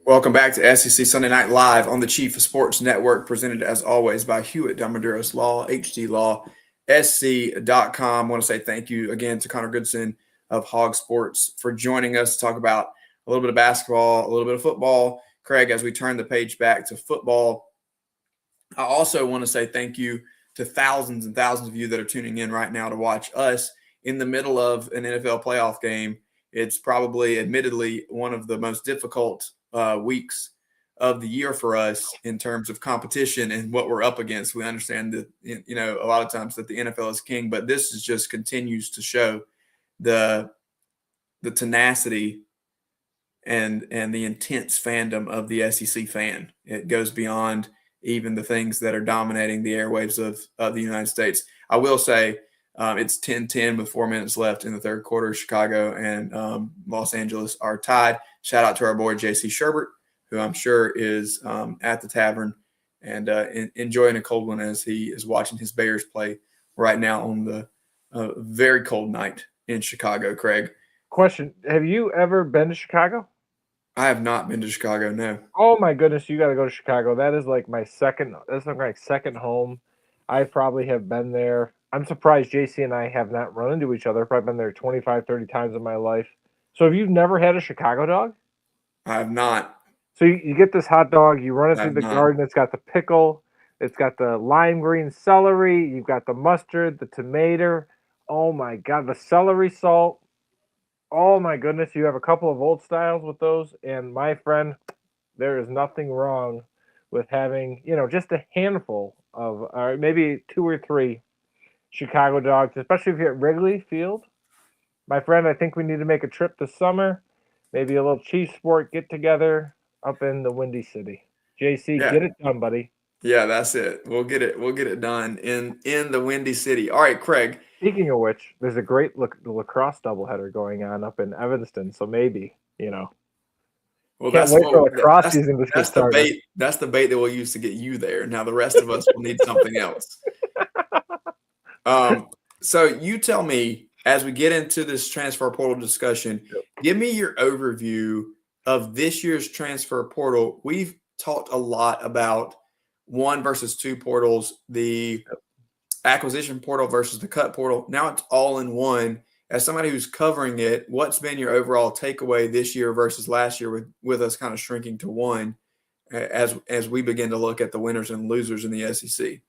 Welcome back to SEC Sunday Night Live on the Chief of Sports Network, presented as always by Hewitt Diamaduros Law, hdlawsc.com. I want to say thank you again to Connor Goodson of Hog Sports for joining us to talk about a little bit of basketball, a little bit of football. Craig, as we turn the page back to football, I also want to say thank you to thousands and thousands of you that are tuning in right now to watch us in the middle of an NFL playoff game. It's probably, admittedly, one of the most difficult weeks of the year for us in terms of competition and what we're up against. We understand that, a lot of times that the NFL is king, but this is just continues to show the tenacity and the intense fandom of the SEC fan. It goes beyond even the things that are dominating the airwaves of the United States. I will say it's 10-10 with 4 minutes left in the third quarter. Chicago and Los Angeles are tied. Shout out to our boy J.C. Sherbert, who I'm sure is at the tavern and enjoying a cold one as he is watching his Bears play right now on the very cold night in Chicago. Craig, question: have you ever been to Chicago? I have not been to Chicago. No. Oh my goodness, you got to go to Chicago. That is like my second. That's like my second home. I probably have been there. I'm surprised JC and I have not run into each other. I've probably been there 25, 30 times in my life. So have you never had a Chicago dog? I have not. So you get this hot dog, you run it through the garden. It's got the pickle. It's got the lime green celery. You've got the mustard, the tomato. Oh, my God. The celery salt. Oh, my goodness. You have a couple of old styles with those. And, my friend, there is nothing wrong with having, just a handful of, or maybe 2 or 3 Chicago dogs, especially if you're at Wrigley Field. My friend, I think we need to make a trip this summer. Maybe a little Chief Sport get-together up in the Windy City. JC, Get it done, buddy. Yeah, that's it. We'll get it done in the Windy City. All right, Craig, Speaking of which, there's a great lacrosse doubleheader going on up in Evanston, so maybe, Well, can't wait for lacrosse season to get that's the started. bait. That's the bait that we'll use to get you there. Now the rest of us will need something else. So you tell me, as we get into this transfer portal discussion, give me your overview of this year's transfer portal. We've talked a lot about 1 versus 2 portals, the acquisition portal versus the cut portal. Now it's all in one. As somebody who's covering it, what's been your overall takeaway this year versus last year with us kind of shrinking to 1 as we begin to look at the winners and losers in the SEC?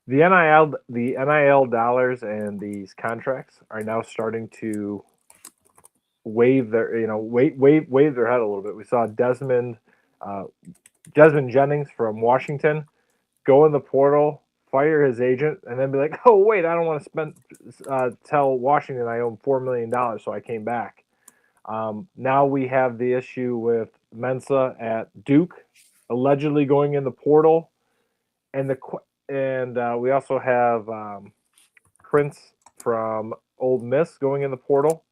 The NIL dollars and these contracts are now starting to wave their head a little bit. We saw Desmond Jennings from Washington go in the portal, fire his agent, and then be like, "Oh wait, I don't want to tell Washington I owe him $4 million, so I came back." Now we have the issue with Mensa at Duke, allegedly going in the portal, and we also have Prince from Ole Miss going in the portal,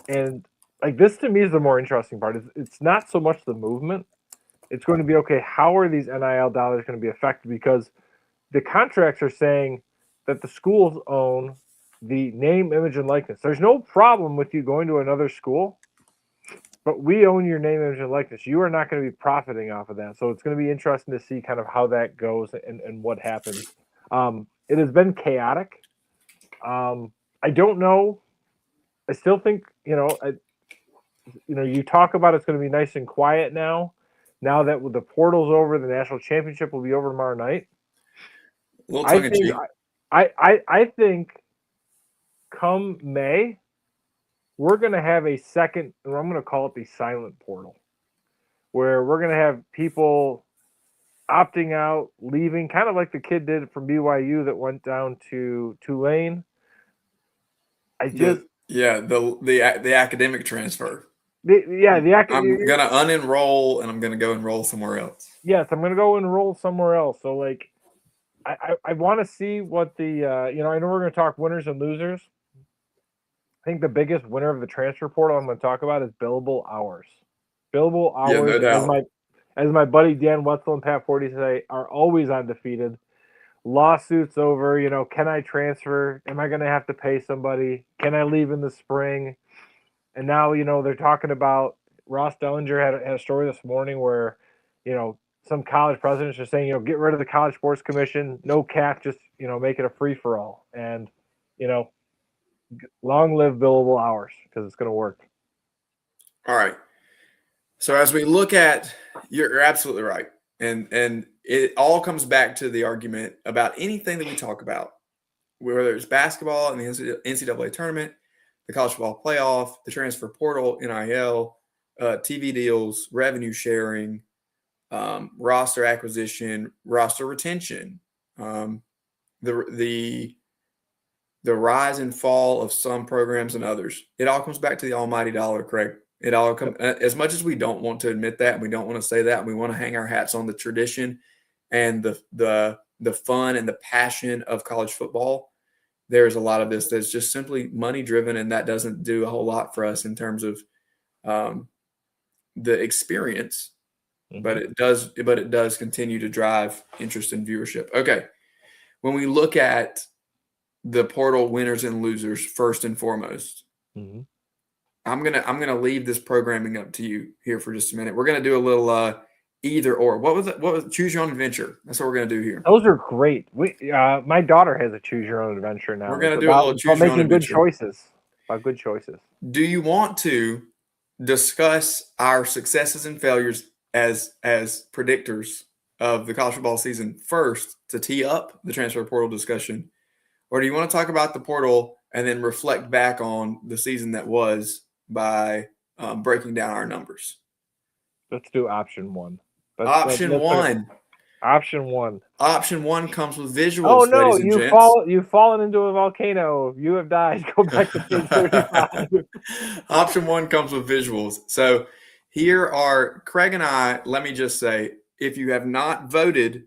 and like this to me is the more interesting part. It's not so much the movement; it's going to be okay. How are these NIL dollars going to be affected? Because the contracts are saying that the schools own the name, image, and likeness. There's no problem with you going to another school, but we own your name, image, and likeness. You are not going to be profiting off of that. So it's going to be interesting to see kind of how that goes and what happens. It has been chaotic. I don't know. I still think, you talk about it's going to be nice and quiet now. Now that the portal's over, the national championship will be over tomorrow night. I think come May, we're going to have a second, and I'm going to call it the silent portal, where we're going to have people opting out, leaving, kind of like the kid did from BYU that went down to Tulane. The academic transfer. I'm going to unenroll and I'm going to go enroll somewhere else. Yes, I'm going to go enroll somewhere else. So, like, I want to see what the I know we're going to talk winners and losers. I think the biggest winner of the transfer portal I'm going to talk about is billable hours. Billable hours, no doubt. As my buddy Dan Wetzel and Pat Forty say, are always undefeated. Lawsuits over, can I transfer? Am I going to have to pay somebody? Can I leave in the spring? And now, they're talking about Ross Dellinger had a story this morning where, some college presidents are saying, get rid of the College Sports Commission, no cap, just, make it a free-for-all. And, long live billable hours because it's going to work. All right. So as we look at, you're absolutely right. And it all comes back to the argument about anything that we talk about, whether it's basketball and the NCAA tournament, the college football playoff, the transfer portal, NIL, TV deals, revenue sharing, roster acquisition, roster retention, the rise and fall of some programs and others. It all comes back to the almighty dollar, Craig. It all comes, as much as we don't want to admit that, and we don't want to say that, and we want to hang our hats on the tradition and the fun and the passion of college football. There's a lot of this that's just simply money driven, and that doesn't do a whole lot for us in terms of the experience. But it does continue to drive interest and viewership. Okay, when we look at the portal winners and losers first and foremost, I'm gonna leave this programming up to you here for just a minute. We're gonna do a little either or. What was it? What was choose your own adventure? That's what we're gonna do here. Those are great. My daughter has a choose your own adventure now. We're gonna do a little choose your own adventure. About good choices. Do you want to discuss our successes and failures as predictors of the college football season first to tee up the transfer portal discussion, or do you want to talk about the portal and then reflect back on the season that was by breaking down our numbers? Let's do option one. Option one. Option one comes with visuals. Oh no, ladies and gents. You've fallen into a volcano. You have died. Go back to page 35. Option one comes with visuals. So here are Craig and I. Let me just say, if you have not voted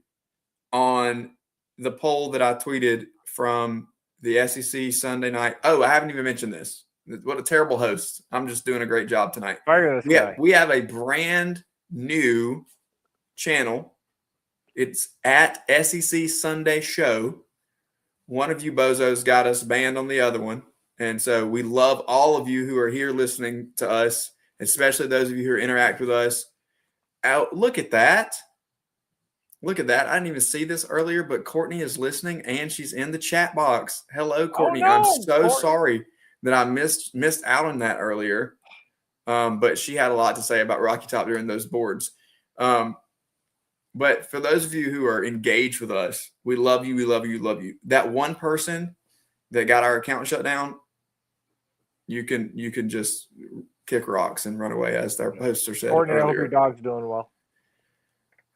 on the poll that I tweeted from the SEC Sunday night. Oh, I haven't even mentioned this. What a terrible host. I'm just doing a great job tonight. Fire this guy. We have a brand new channel. It's at SEC Sunday Show. One of you bozos got us banned on the other one. And so we love all of you who are here listening to us, especially those of you who interact with us. Look at that. Look at that. I didn't even see this earlier, but Courtney is listening and she's in the chat box. Hello, Courtney. Oh, no, I'm so Courtney. sorry that I missed out on that earlier. But she had a lot to say about Rocky Top during those boards. But for those of you who are engaged with us, we love you. We love you. Love you. That one person that got our account shut down, you can just kick rocks and run away, as their poster said Courtney, I hope earlier. your dog's doing well.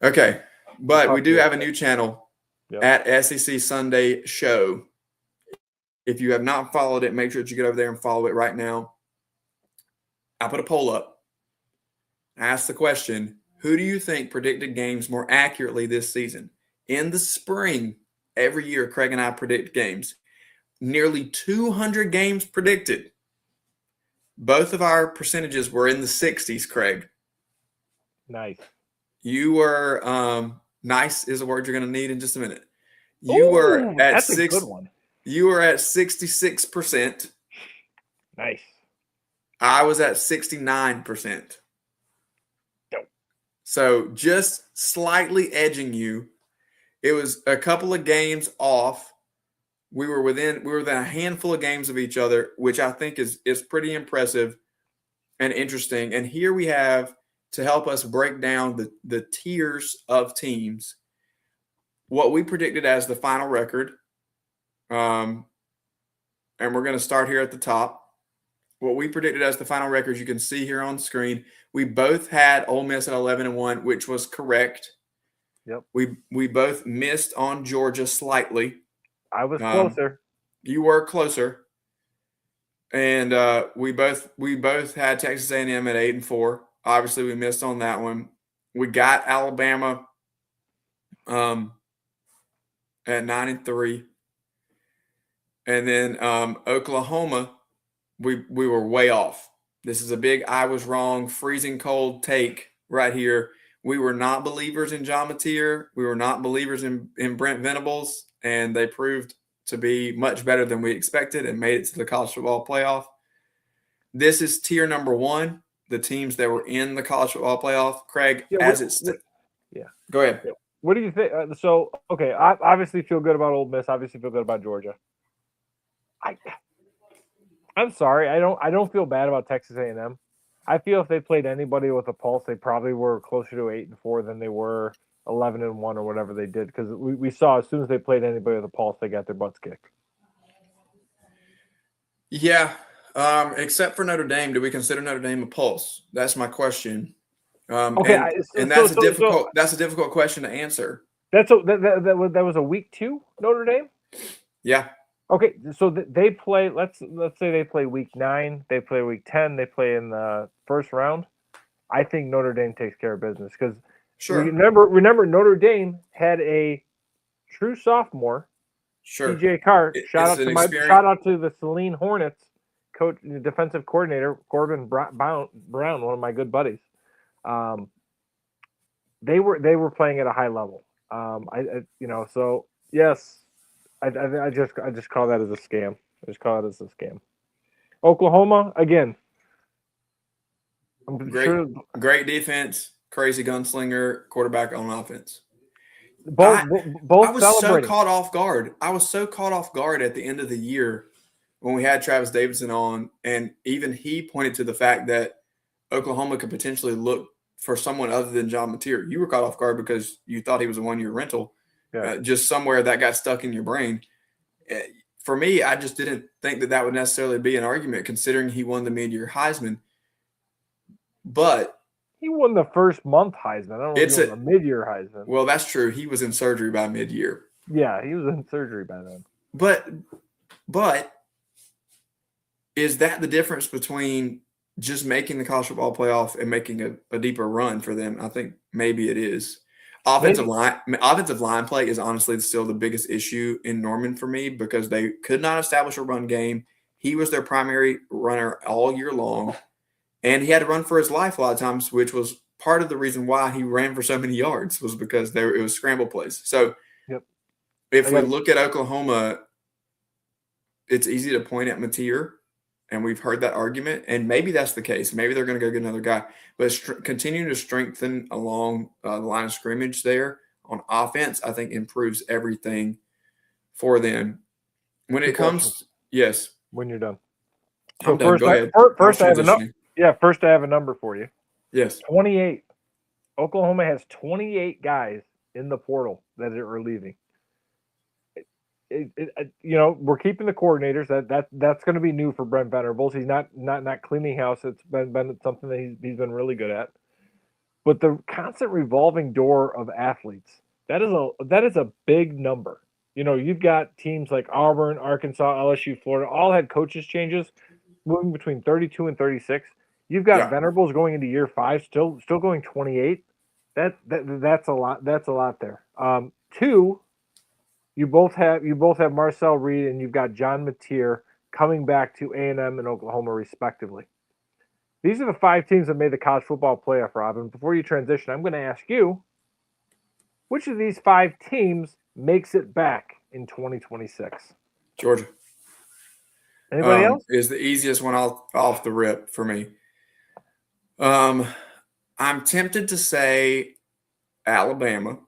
Okay. But we do have a new channel Yep. at SEC Sunday Show. If you have not followed it, make sure that you get over there and follow it right now. I put a poll up. I asked the question, who do you think predicted games more accurately this season? In the spring, every year, Craig and I predict games. Nearly 200 games predicted. Both of our percentages were in the 60s, Craig. Nice. You were nice is a word you're going to need in just a minute. You were at that's a good one. You were at 66%. Nice. I was at 69%. Yep. So just slightly edging you. It was a couple of games off. We were within a handful of games of each other, which I think is pretty impressive and interesting. And here we have, to help us break down the tiers of teams, what we predicted as the final record. And we're going to start here at the top. What we predicted as the final records, you can see here on screen. We both had Ole Miss at 11-1, which was correct. Yep. We both missed on Georgia slightly. I was closer. You were closer. And we both had Texas A&M at 8-4. Obviously, we missed on that one. We got Alabama at 9-3. And then Oklahoma, we were way off. This is a big I was wrong, freezing cold take right here. We were not believers in John Mateer. We were not believers in Brent Venables, and they proved to be much better than we expected and made it to the college football playoff. This is tier number one, the teams that were in the college football playoff. Craig, go ahead. What do you think? So, okay, I obviously feel good about Ole Miss. Obviously feel good about Georgia. I'm sorry. I don't feel bad about Texas A&M. I feel if they played anybody with a pulse, they probably were closer to 8-4 than they were 11-1 or whatever they did. Because we saw as soon as they played anybody with a pulse, they got their butts kicked. Yeah. Except for Notre Dame, do we consider Notre Dame a pulse? That's my question. Okay, that's a difficult question to answer. That was a week 2 Notre Dame. Yeah. Okay, so they play. Let's say they play week 9. They play week 10. They play in the first round. I think Notre Dame takes care of business because remember Notre Dame had a true sophomore. Sure. TJ Carr. Shout out to the Saline Hornets coach, defensive coordinator Corbin Brown, one of my good buddies. They were playing at a high level. So yes, I just call that as a scam. I just call it as a scam. Oklahoma again. Great defense, crazy gunslinger, quarterback on offense. Both I was so caught off guard. I was so caught off guard at the end of the year when we had Travis Davidson on, and even he pointed to the fact that Oklahoma could potentially look for someone other than John Mateer. You were caught off guard because you thought he was a one-year rental. Yeah. Just somewhere that got stuck in your brain. For me, I just didn't think that would necessarily be an argument considering he won the mid-year Heisman. But he won the first month Heisman. I don't know if he won the mid-year Heisman. Well, that's true. He was in surgery by mid-year. Yeah, he was in surgery by then. But is that the difference between just making the college football playoff and making a deeper run for them? I think maybe it is. Offensive line play is honestly still the biggest issue in Norman for me because they could not establish a run game. He was their primary runner all year long, and he had to run for his life a lot of times, which was part of the reason why he ran for so many yards was because it was scramble plays. So Yep. if we look at Oklahoma, it's easy to point at Mateer, and we've heard that argument, and maybe that's the case. Maybe they're going to go get another guy. But continuing to strengthen along the line of scrimmage there on offense, I think improves everything for them. When it comes – yes. When you're done. So Go ahead. First I have a number for you. Yes. 28. Oklahoma has 28 guys in the portal that are leaving. We're keeping the coordinators. That's going to be new for Brent Venables. He's not cleaning house. It's been something that he's been really good at. But the constant revolving door of athletes, that is a big number. You've got teams like Auburn, Arkansas, LSU, Florida, all had coaches changes, moving between 32 and 36. You've got Venables going into year 5, still going 28. That's a lot. That's a lot there. 2. You both have Marcel Reed and you've got John Mateer coming back to A&M and Oklahoma respectively. These are the 5 teams that made the college football playoff, Robin. Before you transition, I'm going to ask you, which of these 5 teams makes it back in 2026? Georgia. Anybody else? Is the easiest one off the rip for me. I'm tempted to say Alabama.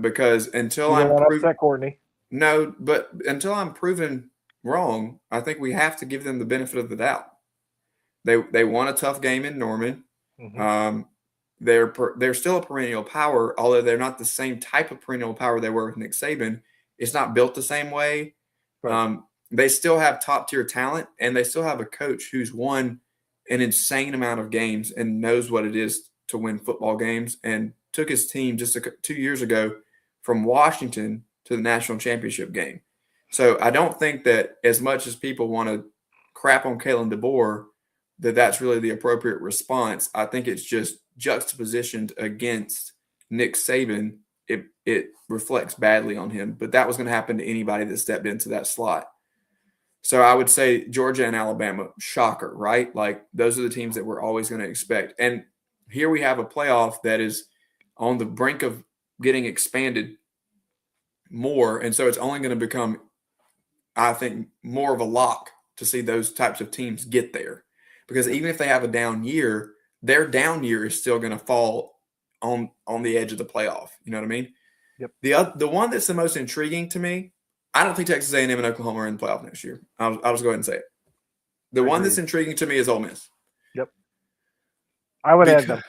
Because until I'm proven wrong, I think we have to give them the benefit of the doubt. They won a tough game in Norman. Mm-hmm. They're still a perennial power, although they're not the same type of perennial power they were with Nick Saban. It's not built the same way. Right. They still have top tier talent, and they still have a coach who's won an insane amount of games and knows what it is to win football games, and took his team just 2 years ago from Washington to the national championship game. So I don't think that as much as people want to crap on Kalen DeBoer, that's really the appropriate response. I think it's just juxtapositioned against Nick Saban. It reflects badly on him, but that was going to happen to anybody that stepped into that slot. So I would say Georgia and Alabama, shocker, right? Like those are the teams that we're always going to expect. And here we have a playoff that is on the brink of getting expanded more. And so it's only going to become, I think, more of a lock to see those types of teams get there. Because even if they have a down year, their down year is still going to fall on the edge of the playoff. You know what I mean? Yep. The one that's the most intriguing to me, I don't think Texas A&M and Oklahoma are in the playoff next year. I'll just go ahead and say it. The one that's intriguing to me is Ole Miss. Yep. I would add them.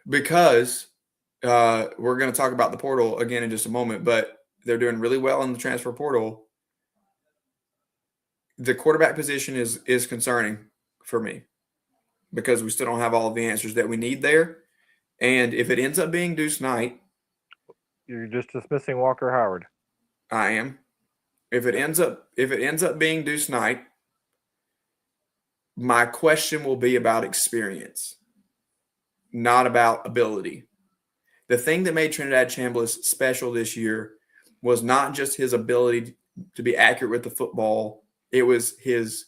Because we're going to talk about the portal again in just a moment, but they're doing really well in the transfer portal. The quarterback position is concerning for me because we still don't have all of the answers that we need there. And if it ends up being Deuce Knight, you're just dismissing Walker Howard. I am. If it ends up being Deuce Knight, my question will be about experience, not about ability. The thing that made Trinidad Chambliss special this year was not just his ability to be accurate with the football. It was his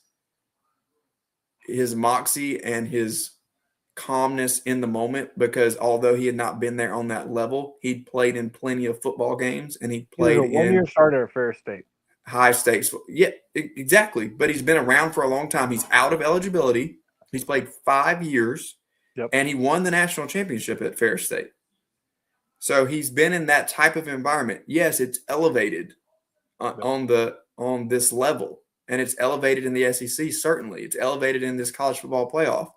moxie and his calmness in the moment, because although he had not been there on that level, he'd played in plenty of football games, and he played in a one-year starter at Ferris State. High stakes. Yeah, exactly. But he's been around for a long time. He's out of eligibility. He's played 5 years, and he won the national championship at Ferris State. So he's been in that type of environment. Yes, it's elevated on this level, and it's elevated in the SEC. Certainly, it's elevated in this college football playoff.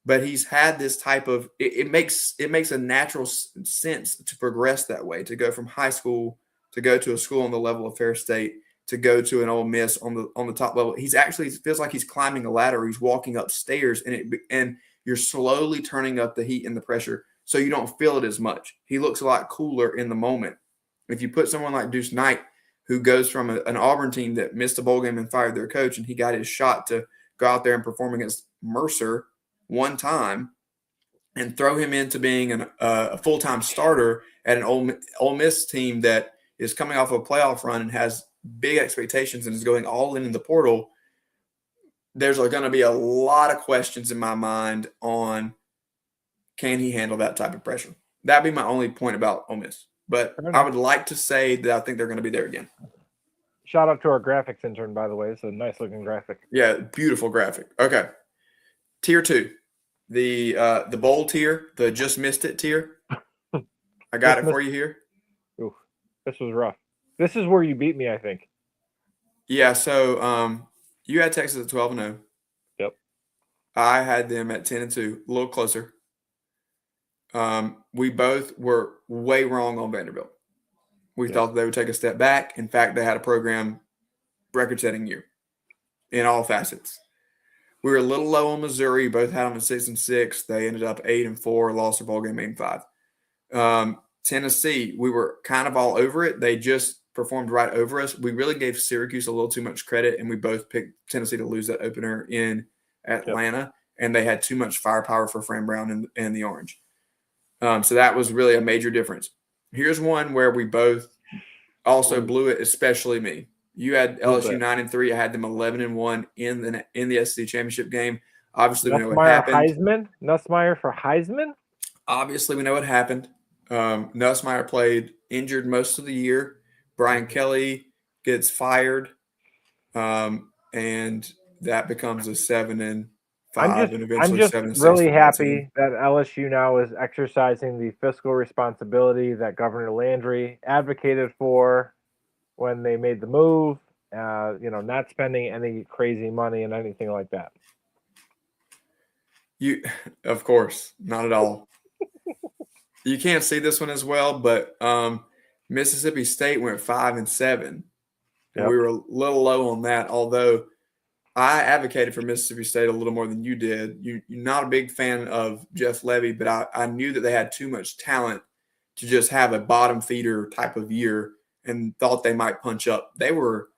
But he's had this type of it makes a natural sense to progress that way, to go from high school to go to a school on the level of Ferris State, to go to an Ole Miss on the top level. He's actually feels like he's climbing a ladder. He's walking upstairs, and you're slowly turning up the heat and the pressure, so you don't feel it as much. He looks a lot cooler in the moment. If you put someone like Deuce Knight, who goes from an Auburn team that missed a bowl game and fired their coach, and he got his shot to go out there and perform against Mercer one time, and throw him into being a full-time starter at an Ole Miss team that is coming off a playoff run and has big expectations and is going all in the portal, there's going to be a lot of questions in my mind on can he handle that type of pressure. That'd be my only point about Ole Miss. But I would like to say that I think they're going to be there again. Shout out to our graphics intern, by the way. It's a nice looking graphic. Yeah, beautiful graphic. Okay. Tier 2. The bowl tier, the just missed it tier. I got it for you here. Oof, this was rough. This is where you beat me, I think. Yeah, so you had Texas at 12-0. Yep. I had them at 10-2, a little closer. We both were way wrong on Vanderbilt. We thought they would take a step back. In fact, they had a program record-setting year in all facets. We were a little low on Missouri. Both had them at 6-6. They ended up 8-4, lost their bowl game 8-5. Tennessee, we were kind of all over it. They just performed right over us. We really gave Syracuse a little too much credit, and we both picked Tennessee to lose that opener in Atlanta, and they had too much firepower for Fran Brown and the Orange. So that was really a major difference. Here's one where we both also blew it, especially me. You had LSU 9-3. I had them 11-1 in the SEC championship game. Obviously, we know what happened. Nussmeier for Heisman? Obviously, we know what happened. Nussmeier played injured most of the year. Brian Kelly gets fired, and that becomes a 7-5 and eventually 7-6. I'm just really happy that LSU now is exercising the fiscal responsibility that Governor Landry advocated for when they made the move. Not spending any crazy money and anything like that. Of course, not at all. You can't see this one as well, but Mississippi State went 5-7. And we were a little low on that, although I advocated for Mississippi State a little more than you did. You're not a big fan of Jeff Levy, but I knew that they had too much talent to just have a bottom feeder type of year and thought they might punch up. They were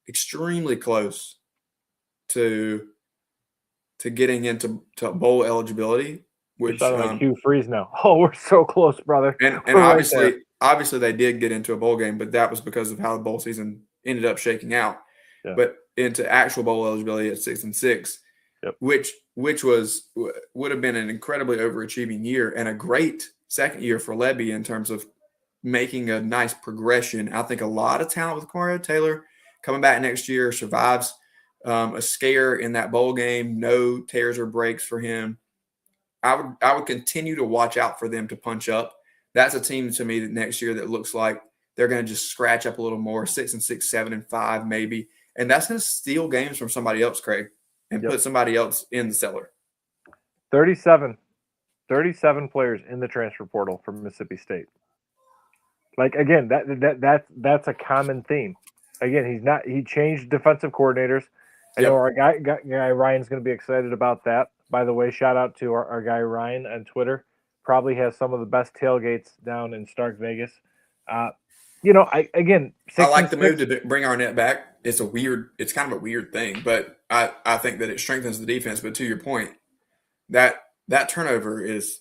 extremely close to getting into bowl eligibility. Which like Hugh Freeze now. Oh, we're so close, brother. And obviously they did get into a bowl game, but that was because of how the bowl season ended up shaking out. Yeah. But into actual bowl eligibility at 6-6, which would have been an incredibly overachieving year and a great second year for Levy in terms of making a nice progression. I think a lot of talent with Mario Taylor coming back next year survives a scare in that bowl game. No tears or breaks for him. I would continue to watch out for them to punch up. That's a team to me that next year that looks like they're going to just scratch up a little more, 6-6, 7-5 maybe. And that's going to steal games from somebody else, Craig, and put somebody else in the cellar. 37 players in the transfer portal from Mississippi State. Like, again, that's a common theme. Again, he changed defensive coordinators. I know our guy Ryan's going to be excited about that. By the way, shout out to our guy Ryan on Twitter. Probably has some of the best tailgates down in Stark Vegas. I like the move to bring Arnett back. It's kind of a weird thing, but I think that it strengthens the defense. But to your point, that turnover is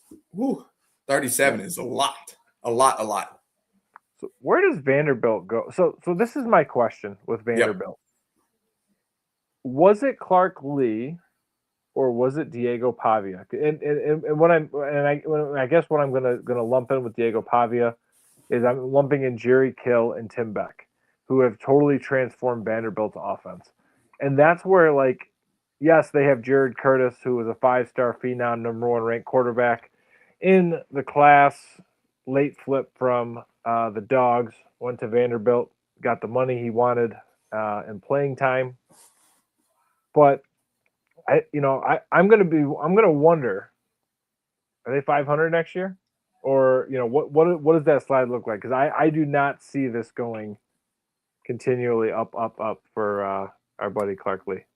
37 is a lot. So where does Vanderbilt go? So this is my question with Vanderbilt. Was it Clark Lee or was it Diego Pavia? I guess what I'm gonna lump in with Diego Pavia is I'm lumping in Jerry Kill and Tim Beck, who have totally transformed Vanderbilt's offense. And that's where, like, yes, they have Jared Curtis, who was a 5-star phenom, number 1 ranked quarterback in the class, late flip from the Dogs, went to Vanderbilt, got the money he wanted and playing time. But I'm gonna wonder, are they 500 next year? Or, what does that slide look like? Because I do not see this going continually up for our buddy Clark Lee.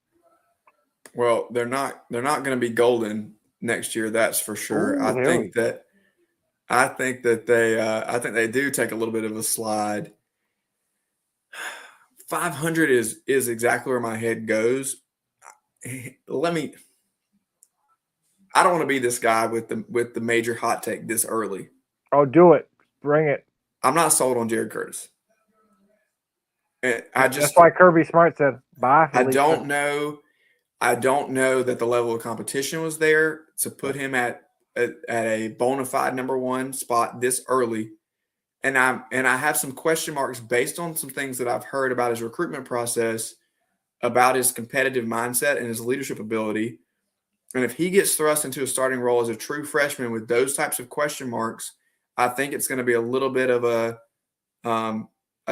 Well, they're not going to be golden next year. That's for sure. Ooh, I think that they do take a little bit of a slide. 500 is exactly where my head goes. I I don't want to be this guy with the major hot take this early. Oh, do it. Bring it. I'm not sold on Jared Curtis. That's why Kirby Smart said, bye. I don't know that the level of competition was there to put him at a bona fide number one spot this early. And I have some question marks based on some things that I've heard about his recruitment process, about his competitive mindset and his leadership ability. And if he gets thrust into a starting role as a true freshman with those types of question marks, I think it's going to be a little bit of a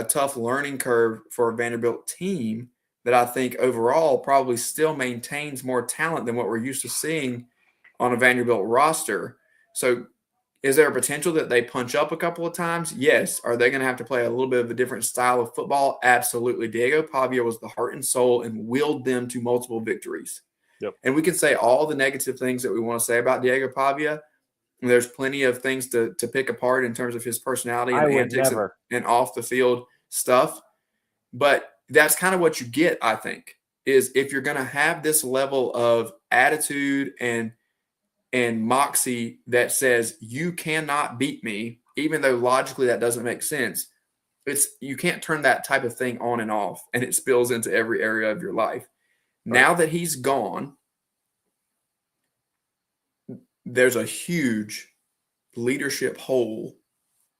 tough learning curve for a Vanderbilt team that I think overall probably still maintains more talent than what we're used to seeing on a Vanderbilt roster. So is there a potential that they punch up a couple of times? Yes. Are they going to have to play a little bit of a different style of football? Absolutely. Diego Pavia was the heart and soul and willed them to multiple victories. Yep. And we can say all the negative things that we want to say about Diego Pavia. There's plenty of things to pick apart in terms of his personality and antics and off the field stuff. But that's kind of what you get, I think, is if you're going to have this level of attitude and moxie that says you cannot beat me, even though logically that doesn't make sense, you can't turn that type of thing on and off, and it spills into every area of your life. Right. Now that he's gone, there's a huge leadership hole.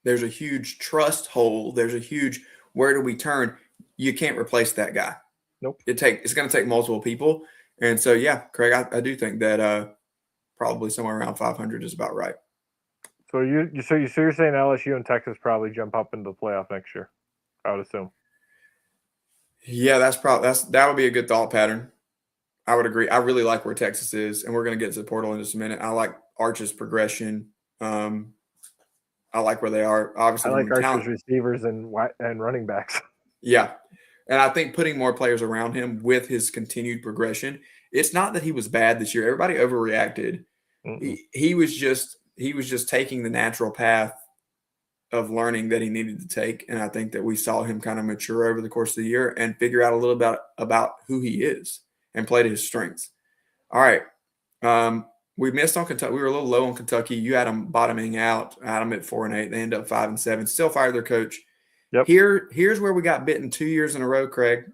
There's a huge trust hole. There's a huge where do we turn? You can't replace that guy. Nope. It's going to take multiple people. And so, yeah, Craig, I do think that probably somewhere around 500 is about right. So you're saying LSU and Texas probably jump up into the playoff next year, I would assume. Yeah, that would be a good thought pattern. I would agree. I really like where Texas is, and we're going to get to the portal in just a minute. I like Arch's progression. I like where they are. Obviously, I like Arch's receivers and running backs. Yeah, and I think putting more players around him with his continued progression. It's not that he was bad this year. Everybody overreacted. Mm-hmm. He was just taking the natural path of learning that he needed to take, and I think that we saw him kind of mature over the course of the year and figure out a little bit about who he is and play to his strengths. All right. We missed on Kentucky. We were a little low on Kentucky. You had them bottoming out. I had them at 4-8. They end up 5-7. Still fired their coach. Yep. Here's where we got bitten 2 years in a row, Craig.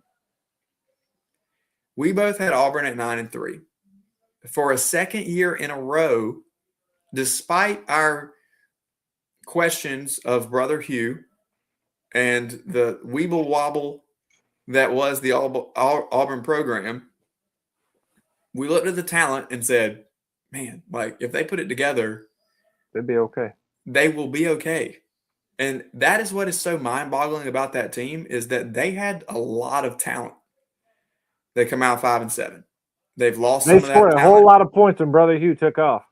We both had Auburn at 9-3. For a second year in a row, despite our questions of Brother Hugh and the weeble wobble that was the Auburn program, we looked at the talent and said, man, like if they put it together, they'd be okay. They will be okay. And that is what is so mind-boggling about that team is that they had a lot of talent. They come out 5-7. They've lost some of that talent. They scored a whole lot of points when Brother Hugh took off.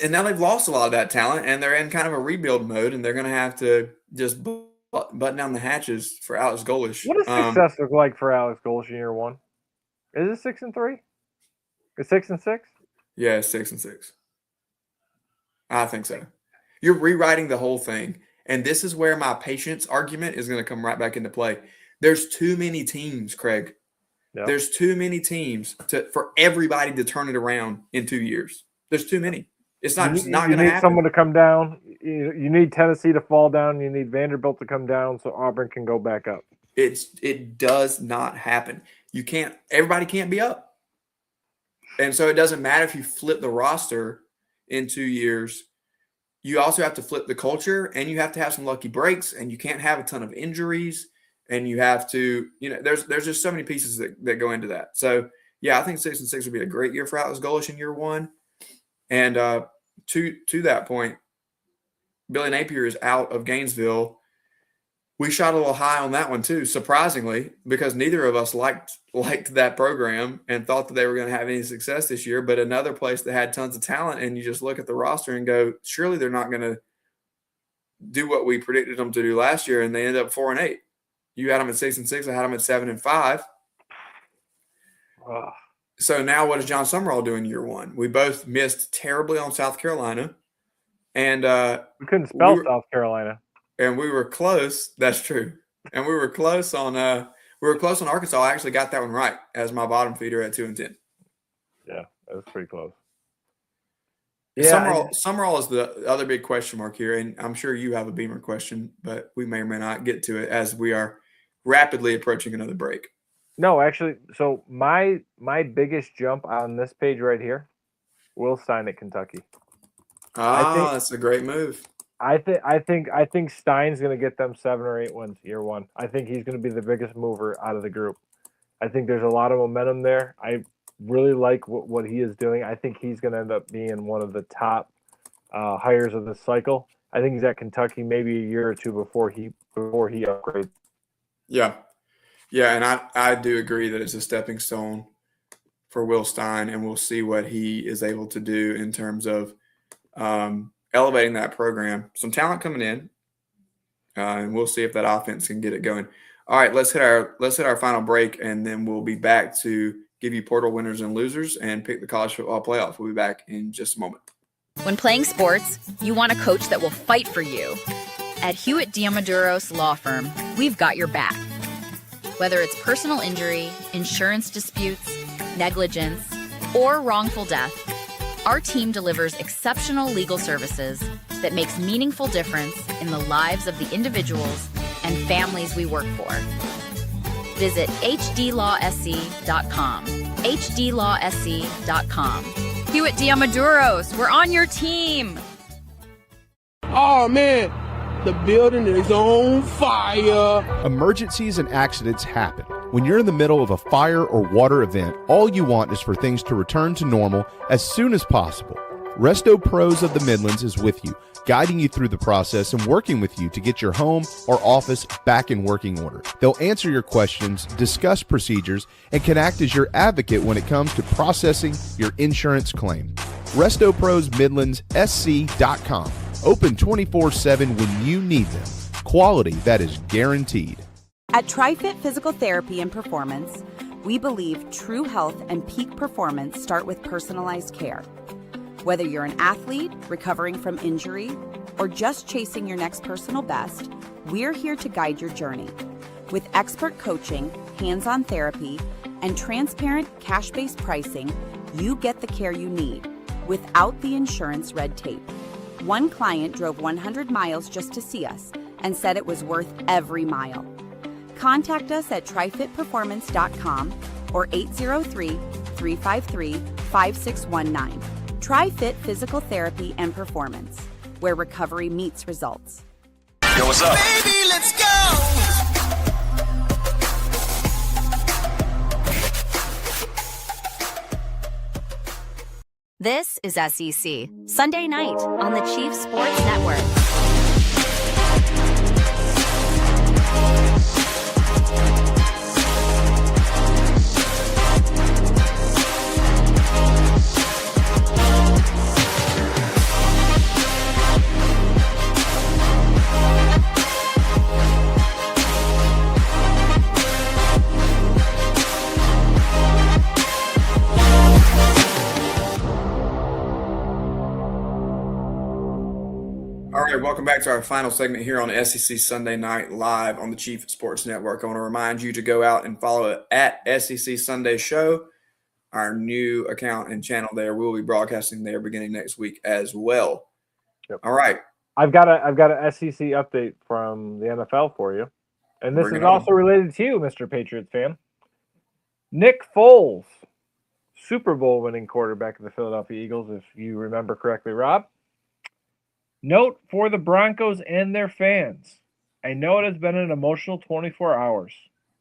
And now they've lost a lot of that talent, and they're in kind of a rebuild mode, and they're going to have to just button down the hatches for Alex Golesh. What does success look like for Alex Golesh in year one? Is it 6-3? Is 6-6? Yeah, 6-6. I think so. You're rewriting the whole thing, and this is where my patience argument is going to come right back into play. There's too many teams, Craig. Yep. There's too many teams for everybody to turn it around in 2 years. There's too many. It's not going to happen. You need someone to come down. You need Tennessee to fall down. You need Vanderbilt to come down so Auburn can go back up. It does not happen. You can't. Everybody can't be up. And so it doesn't matter if you flip the roster in 2 years. You also have to flip the culture, and you have to have some lucky breaks, and you can't have a ton of injuries, and you have to, there's just so many pieces that go into that. So, yeah, I think 6-6 would be a great year for Alex Golesh in year one. And to that point, Billy Napier is out of Gainesville. We shot a little high on that one too, surprisingly, because neither of us liked that program and thought that they were going to have any success this year. But another place that had tons of talent, and you just look at the roster and go, surely they're not going to do what we predicted them to do last year, and they ended up 4-8. You had them at 6-6. I had them at 7-5. So now what does John Summerall do in year one? We both missed terribly on South Carolina. And we couldn't spell South Carolina. And we were close. That's true. And we were close on Arkansas. I actually got that one right as my bottom feeder at 2-10. Yeah, that was pretty close. Summerall is the other big question mark here, and I'm sure you have a Beamer question, but we may or may not get to it as we are rapidly approaching another break. No, actually, so my biggest jump on this page right here, Will Stein at Kentucky. That's a great move. I think Stein's going to get them 7 or 8 wins year one. I think he's going to be the biggest mover out of the group. I think there's a lot of momentum there. I really like what he is doing. I think he's going to end up being one of the top hires of this cycle. I think he's at Kentucky maybe a year or two before he upgrades. Yeah, and I do agree that it's a stepping stone for Will Stein, and we'll see what he is able to do in terms of elevating that program. Some talent coming in, and we'll see if that offense can get it going. All right, let's hit our final break, and then we'll be back to give you portal winners and losers and pick the college football playoff. We'll be back in just a moment. When playing sports, you want a coach that will fight for you. At Hewitt Diamaduros Law Firm, we've got your back. Whether it's personal injury, insurance disputes, negligence, or wrongful death, our team delivers exceptional legal services that makes meaningful difference in the lives of the individuals and families we work for. Visit hdlawsc.com. hdlawsc.com. Hewitt Diamaduros, we're on your team. Oh man, the building is on fire. Emergencies and accidents happen. When you're in the middle of a fire or water event, all you want is for things to return to normal as soon as possible. Resto Pros of the Midlands is with you, guiding you through the process and working with you to get your home or office back in working order. They'll answer your questions, discuss procedures, and can act as your advocate when it comes to processing your insurance claim. Resto Pros Midlands SC.com. Open 24/7 when you need them. Quality that is guaranteed. At TriFit Physical Therapy and Performance, we believe true health and peak performance start with personalized care. Whether you're an athlete recovering from injury or just chasing your next personal best, we're here to guide your journey. With expert coaching, hands-on therapy, and transparent cash-based pricing, you get the care you need without the insurance red tape. One client drove 100 miles just to see us and said it was worth every mile. Contact us at trifitperformance.com or 803-353-5619. TriFit Physical Therapy and Performance, where recovery meets results. Yo, what's up? Baby, let's go! This is SEC, Sunday night on the Chief Sports Network. All right, welcome back to our final segment here on SEC Sunday Night Live on the Chief Sports Network. I want to remind you to go out and follow it at SEC Sunday Show, our new account and channel there. We'll be broadcasting there beginning next week as well. Yep. All right. I've got a SEC update from the NFL for you, and this is also related to you, Mr. Patriots fan. Nick Foles, Super Bowl winning quarterback of the Philadelphia Eagles, if you remember correctly, Rob. Note for the Broncos and their fans. I know it has been an emotional 24 hours.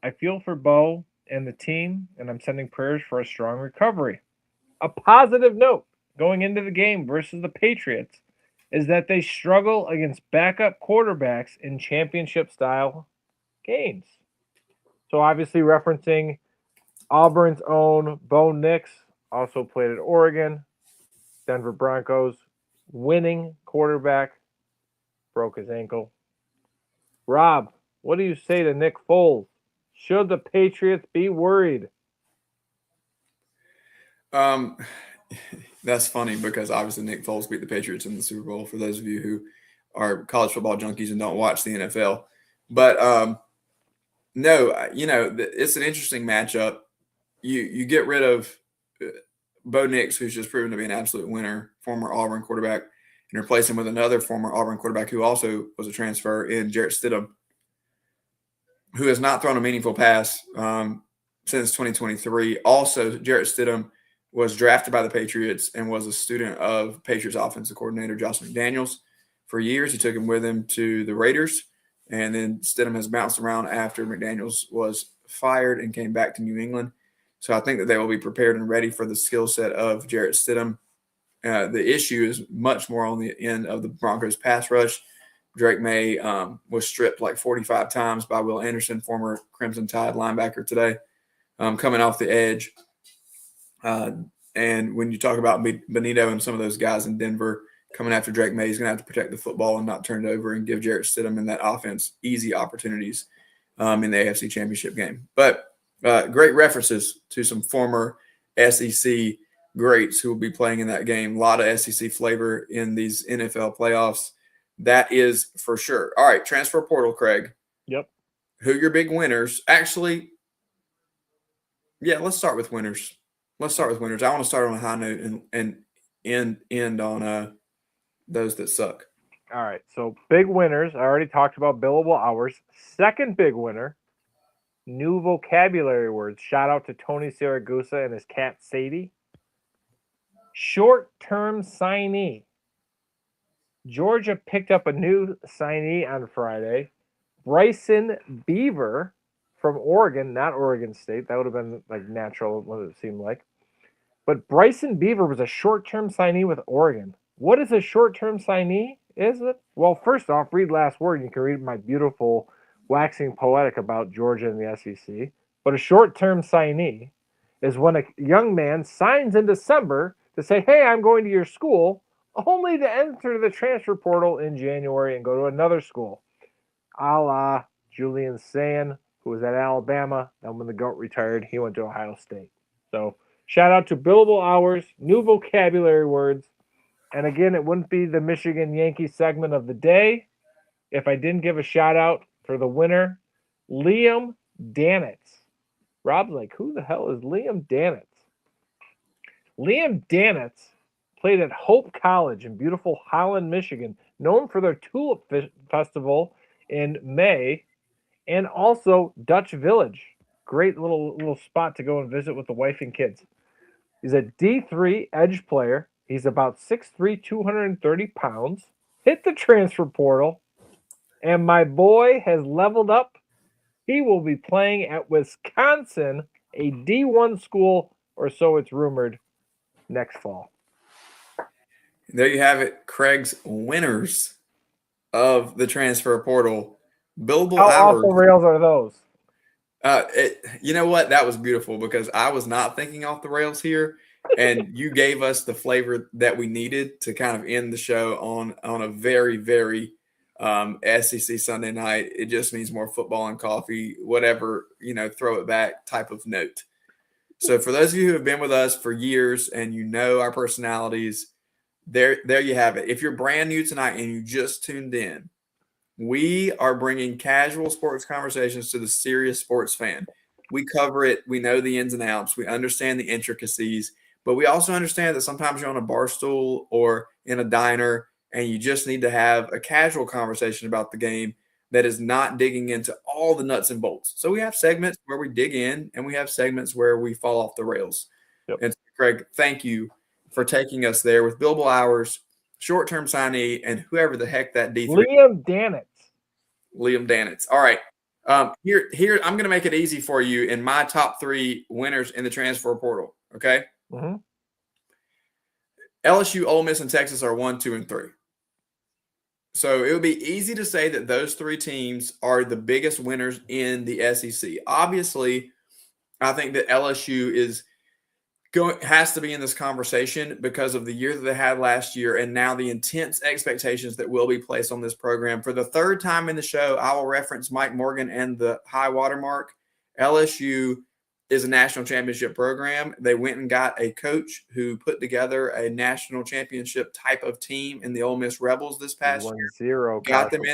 I feel for Bo and the team, and I'm sending prayers for a strong recovery. A positive note going into the game versus the Patriots is that they struggle against backup quarterbacks in championship-style games. So obviously referencing Auburn's own Bo Nix, also played at Oregon, Denver Broncos, winning quarterback, broke his ankle. Rob, what do you say to Nick Foles? Should the Patriots be worried? That's funny because obviously Nick Foles beat the Patriots in the Super Bowl, for those of you who are college football junkies and don't watch the NFL. But no, it's an interesting matchup. You get rid of Bo Nix, who's just proven to be an absolute winner, former Auburn quarterback, and replace him with another former Auburn quarterback who also was a transfer in Jarrett Stidham, who has not thrown a meaningful pass since 2023. Also, Jarrett Stidham was drafted by the Patriots and was a student of Patriots offensive coordinator Josh McDaniels for years. He took him with him to the Raiders, and then Stidham has bounced around after McDaniels was fired and came back to New England. So I think that they will be prepared and ready for the skill set of Jarrett Stidham. The issue is much more on the end of the Broncos pass rush. Drake May was stripped like 45 times by Will Anderson, former Crimson Tide linebacker today, coming off the edge. And when you talk about Benito and some of those guys in Denver coming after Drake May, he's going to have to protect the football and not turn it over and give Jarrett Stidham and that offense easy opportunities in the AFC Championship game. But great references to some former SEC greats who will be playing in that game. A lot of SEC flavor in these NFL playoffs. That is for sure. All right, transfer portal, Craig. Yep. Who your big winners? Actually, yeah, let's start with winners. I want to start on a high note and end on those that suck. All right, so big winners. I already talked about billable hours. Second big winner, new vocabulary words. Shout out to Tony Siragusa and his cat Sadie. Short-term signee. Georgia picked up a new signee on Friday. Bryson Beaver from Oregon, not Oregon State. That would have been like natural, what it seemed like. But Bryson Beaver was a short-term signee with Oregon. What is a short-term signee? Is it? Well, first off, read last word. You can read my beautiful waxing poetic about Georgia and the SEC. But a short-term signee is when a young man signs in December to say, hey, I'm going to your school, only to enter the transfer portal in January and go to another school. A la Julian Sayin, who was at Alabama. Then when the GOAT retired, he went to Ohio State. So shout out to billable hours, new vocabulary words. And again, it wouldn't be the Michigan Yankees segment of the day if I didn't give a shout out for the winner, Liam Danitz. Rob's like, who the hell is Liam Danitz? Liam Danitz played at Hope College in beautiful Holland, Michigan, known for their Tulip Festival in May, and also Dutch Village. Great little spot to go and visit with the wife and kids. He's a D3 edge player. He's about 6'3", 230 pounds. Hit the transfer portal, and my boy has leveled up. He will be playing at Wisconsin, a D1 school, or so it's rumored, next fall. There you have it, Craig's winners of the transfer portal. Billable How hours. off the rails are those? You know what? That was beautiful because I was not thinking off the rails here, and you gave us the flavor that we needed to kind of end the show on a very, very SEC Sunday night. It just means more football and coffee, whatever, throw it back type of note. So for those of you who have been with us for years and you know our personalities, there you have it. If you're brand new tonight and you just tuned in, we are bringing casual sports conversations to the serious sports fan. We cover it. We know the ins and outs. We understand the intricacies, but we also understand that sometimes you're on a bar stool or in a diner and you just need to have a casual conversation about the game that is not digging into all the nuts and bolts. So we have segments where we dig in and we have segments where we fall off the rails. Yep. And so, Craig, thank you for taking us there with billable hours, short-term signee, and whoever the heck that D3. Liam Danitz. All right. Here I'm going to make it easy for you in my top three winners in the transfer portal. Okay. Mm-hmm. LSU, Ole Miss, and Texas are 1, 2, and 3. So it would be easy to say that those three teams are the biggest winners in the SEC. Obviously, I think that LSU has to be in this conversation because of the year that they had last year and now the intense expectations that will be placed on this program. For the third time in the show, I will reference Mike Morgan and the high watermark. LSU is a national championship program. They went and got a coach who put together a national championship type of team in the Ole Miss Rebels this past year. Got them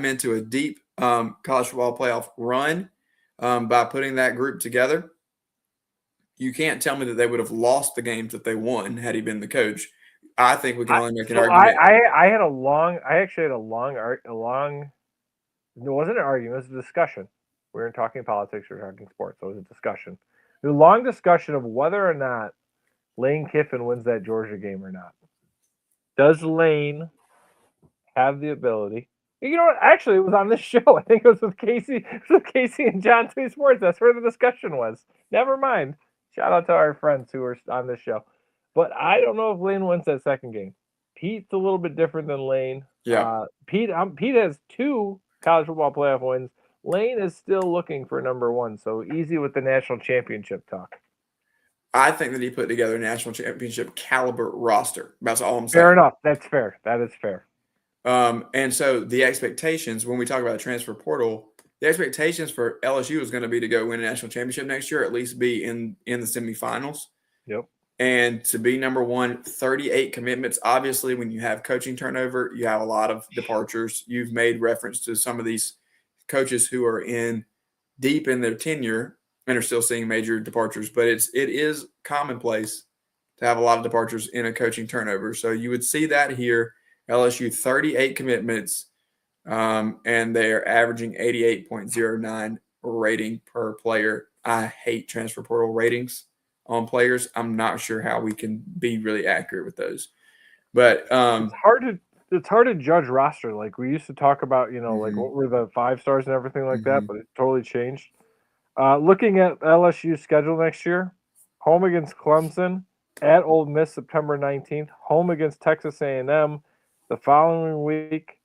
into a deep college football playoff run by putting that group together. you can't tell me that they would have lost the games that they won had he been the coach. I think we can only make an So argument. I actually had a long, it wasn't an argument, it was a discussion. We weren't talking politics, we were talking sports, so it was a discussion. It was a long discussion of whether or not Lane Kiffin wins that Georgia game or not. Does Lane have the ability? You know what? Actually, it was on this show. I think it was with Casey. It was with Casey and John Two Sports. That's where the discussion was. Never mind. Shout out to our friends who were on this show. But I don't know if Lane wins that second game. Pete's a little bit different than Lane. Yeah. Pete has 2 college football playoff wins. Lane is still looking for number 1. So easy with the national championship talk. I think that he put together a national championship caliber roster. That's all I'm saying. Fair enough. That's fair. That is fair. And so the expectations, when we talk about a transfer portal, the expectations for LSU is going to be to go win a national championship next year, at least be in the semifinals. Yep. And to be number 1, 38 commitments. Obviously, when you have coaching turnover, you have a lot of departures. You've made reference to some of these coaches who are deep in their tenure and are still seeing major departures. But it is commonplace to have a lot of departures in a coaching turnover. So you would see that here. LSU 38 commitments, and they're averaging 88.09 rating per player. I hate transfer portal ratings on players. I'm not sure how we can be really accurate with those. But it's hard to judge roster. Like we used to talk about, like what were the 5 stars and everything like that, but it totally changed. Looking at LSU's schedule next year, home against Clemson, at Ole Miss September 19th, home against Texas A&M the following week,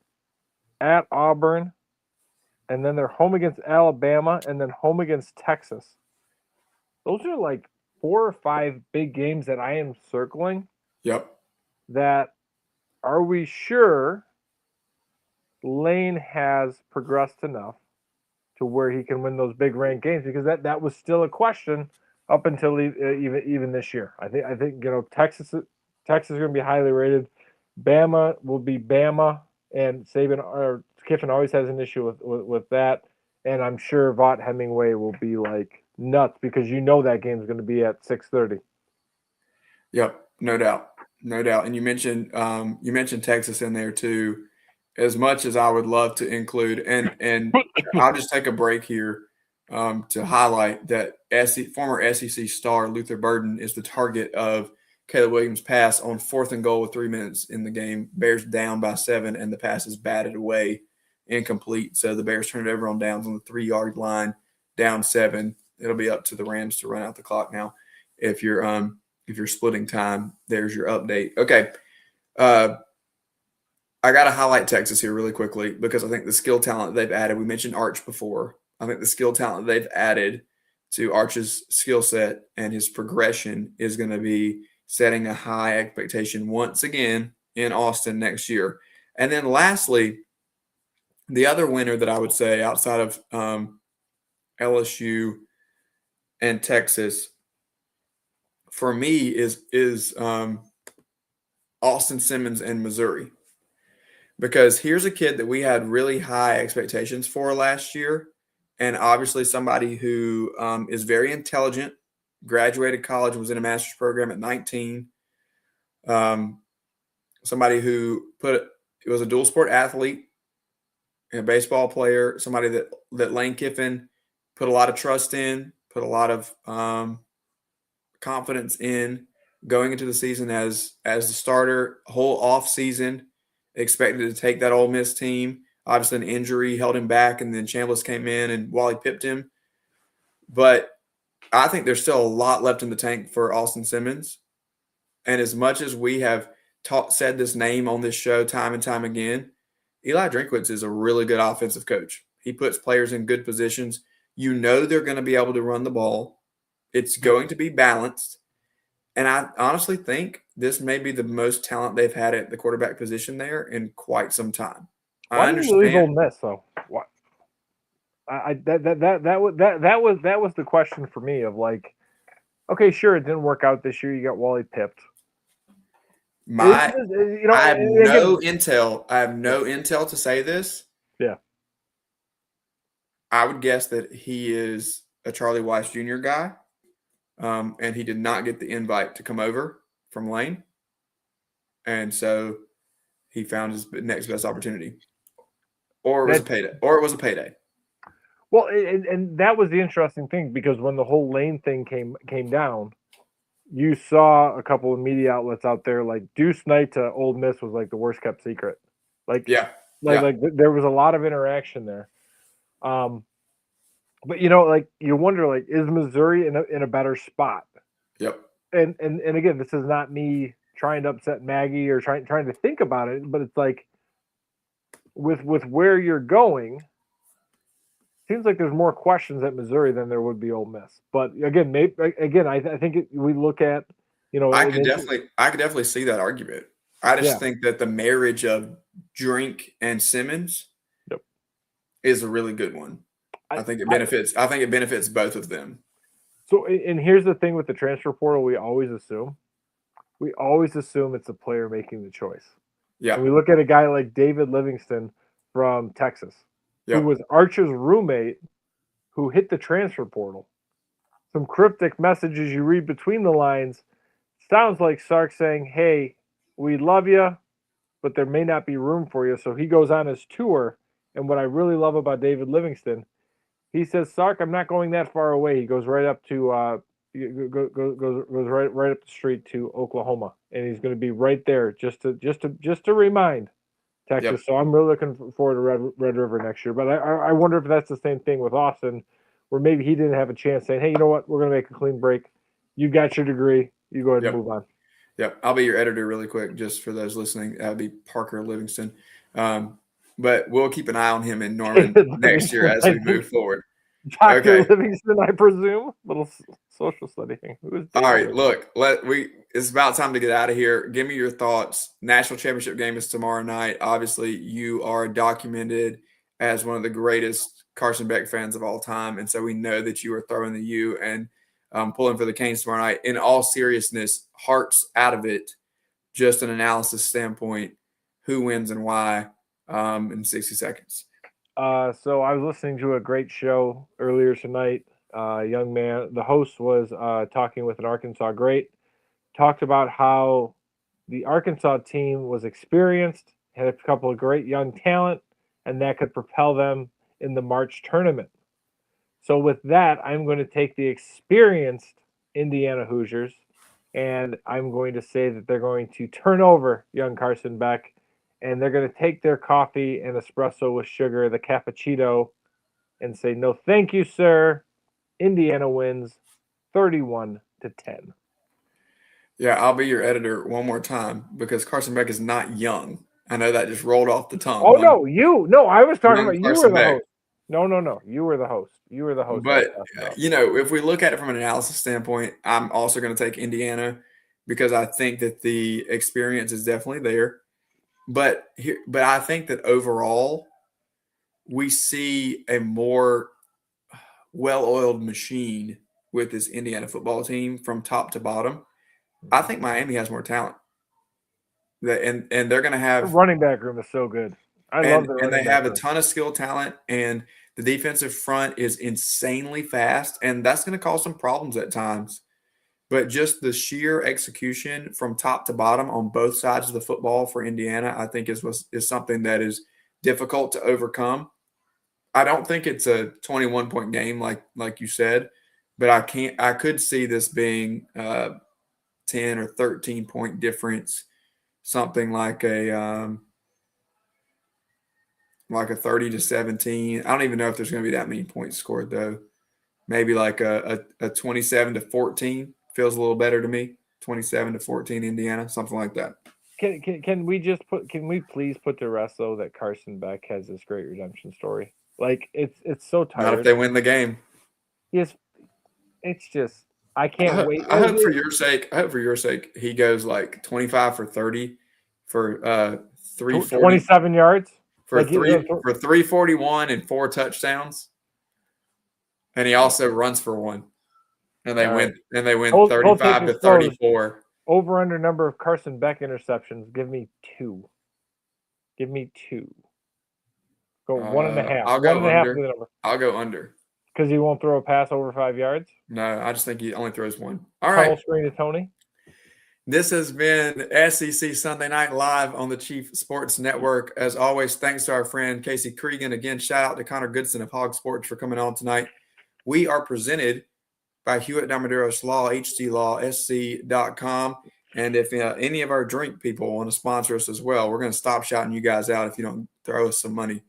at Auburn, and then they're home against Alabama, and then home against Texas. Those are like 4 or 5 big games that I am circling. Yep. That are we sure Lane has progressed enough to where he can win those big ranked games? Because that was still a question up until even this year. I think Texas is going to be highly rated. Bama will be Bama, and Saban or Kiffin always has an issue with that. And I'm sure Vaught Hemingway will be like nuts because that game is going to be at 6:30. Yep, no doubt. And you mentioned Texas in there too. As much as I would love to include, and I'll just take a break here to highlight that former SEC star Luther Burden is the target of Caleb Williams' pass on 4th and goal with 3 minutes in the game. Bears down by 7, and the pass is batted away, incomplete. So the Bears turn it over on downs on the 3-yard line, down 7. It'll be up to the Rams to run out the clock now. If you're splitting time, there's your update. Okay, I got to highlight Texas here really quickly because I think the skill talent they've added. We mentioned Arch before. I think the skill talent they've added to Arch's skill set and his progression is going to be setting a high expectation once again in Austin next year. And then lastly, the other winner that I would say outside of LSU and Texas for me is Austin Simmons and Missouri. Because here's a kid that we had really high expectations for last year, and obviously somebody who is very intelligent, graduated college, was in a master's program at 19. Somebody who was a dual sport athlete, a baseball player, somebody that Lane Kiffin put a lot of trust in, put a lot of confidence in going into the season as the starter, whole off season, expected to take that Ole Miss team. Obviously, an injury held him back, and then Chambliss came in and Wally pipped him. But I think there's still a lot left in the tank for Austin Simmons. And as much as we have said this name on this show time and time again, Eli Drinkwitz is a really good offensive coach. He puts players in good positions. They're going to be able to run the ball. It's going to be balanced. And I honestly think this may be the most talent they've had at the quarterback position there in quite some time. Why did you leave Ole Miss though? What? That was the question for me of like, okay, sure, it didn't work out this year. You got Wally pipped. I have no intel. I have no intel to say this. Yeah. I would guess that he is a Charlie Weiss Jr. guy. and he did not get the invite to come over from Lane. And so he found his next best opportunity. Or it was a payday. Well, and that was the interesting thing, because when the whole Lane thing came down, you saw a couple of media outlets out there like Deuce Knight to Ole Miss was like the worst kept secret. Like there was a lot of interaction there. But like you wonder, like, is Missouri in a better spot? Yep. And again, this is not me trying to upset Maggie or trying to think about it, but it's like with where you're going, seems like there's more questions at Missouri than there would be Ole Miss. But again, I think we look at, I could definitely see that argument. I just think that the marriage of Drink and Simmons is a really good one. I think it benefits both of them. So, and here's the thing with the transfer portal: we always assume it's the player making the choice. Yeah. And we look at a guy like David Livingston from Texas, who was Archer's roommate, who hit the transfer portal. Some cryptic messages you read between the lines. Sounds like Sark saying, "Hey, we love you, but there may not be room for you." So he goes on his tour. And what I really love about David Livingston, he says, "Sark, I'm not going that far away." He goes right up to goes right up the street to Oklahoma, and he's going to be right there just to remind Texas. Yep. So I'm really looking forward to Red River next year. But I wonder if that's the same thing with Austin, where maybe he didn't have a chance saying, "Hey, you know what? We're going to make a clean break. You got your degree. You go ahead and move on." Yep. I'll be your editor really quick, just for those listening. That'll be Parker Livingston. But we'll keep an eye on him in Norman next year as we move forward. Dr. Livingston, I presume. Little social study thing. All right, look, it's about time to get out of here. Give me your thoughts. National championship game is tomorrow night. Obviously, you are documented as one of the greatest Carson Beck fans of all time, and so we know that you are throwing the U and pulling for the Canes tomorrow night. In all seriousness, hearts out of it, just an analysis standpoint, who wins and why in 60 seconds. So I was listening to a great show earlier tonight. Young man, the host was talking with an Arkansas great, talked about how the Arkansas team was experienced, had a couple of great young talent, and that could propel them in the March tournament. So with that, I'm going to take the experienced Indiana Hoosiers, and I'm going to say that they're going to turn over young Carson Beck, and they're going to take their coffee and espresso with sugar, the cappuccino, and say, "No, thank you, sir." Indiana wins 31-10. Yeah, I'll be your editor one more time, because Carson Beck is not young. I know that just rolled off the tongue. Oh, no, I was talking about you were the Beck. host. No, you were the host. You were the host. But, if we look at it from an analysis standpoint, I'm also going to take Indiana, because I think that the experience is definitely there. But I think that overall, we see a more well-oiled machine with this Indiana football team from top to bottom. I think Miami has more talent. And they're going to have – the running back room is so good. I love the and they have a ton of skill talent, and the defensive front is insanely fast, and that's going to cause some problems at times. But just the sheer execution from top to bottom on both sides of the football for Indiana, I think is something that is difficult to overcome. I don't think it's a 21-point game like you said, but I could see this being 10 or 13-point difference, something like a 30-17. I don't even know if there's going to be that many points scored though. Maybe like a 27-14 feels a little better to me. 27-14 Indiana, something like that. Can we please put to rest though that Carson Beck has this great redemption story? Like it's so tired. Not if they win the game. Yes, it's just I can't wait. I hope for your sake he goes like 25 for 30 for 340, 27 yards for 341 and 4 touchdowns. And he also runs for 1. And they win 35-34. Over under number of Carson Beck interceptions. Give me 2. Go 1.5. I'll go under. The number. I'll go under. Because he won't throw a pass over 5 yards? No, I just think he only throws one. All Tunnel right. screen to Tony? This has been SEC Sunday Night Live on the Chief Sports Network. As always, thanks to our friend Casey Cregan. Again, shout out to Connor Goodson of Hog Sports for coming on tonight. We are presented by Hewitt Damaduros Law, hdlawsc.com. And if any of our drink people want to sponsor us as well, we're going to stop shouting you guys out if you don't throw us some money.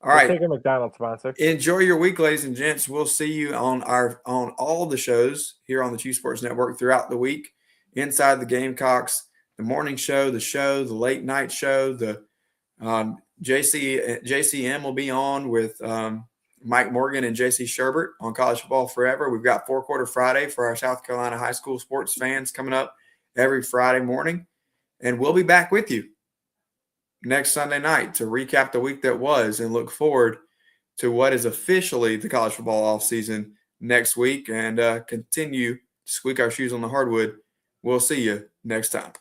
All right. We'll take a McDonald's sponsor. Enjoy your week, ladies and gents. We'll see you on all the shows here on the Chief Sports Network throughout the week. Inside the Gamecocks, the morning show, the late night show, the JCM will be on with Mike Morgan and JC Sherbert on College Football Forever. We've got 4-Quarter Friday for our South Carolina high school sports fans coming up every Friday morning. And we'll be back with you next Sunday night to recap the week that was and look forward to what is officially the college football offseason next week and continue to squeak our shoes on the hardwood. We'll see you next time.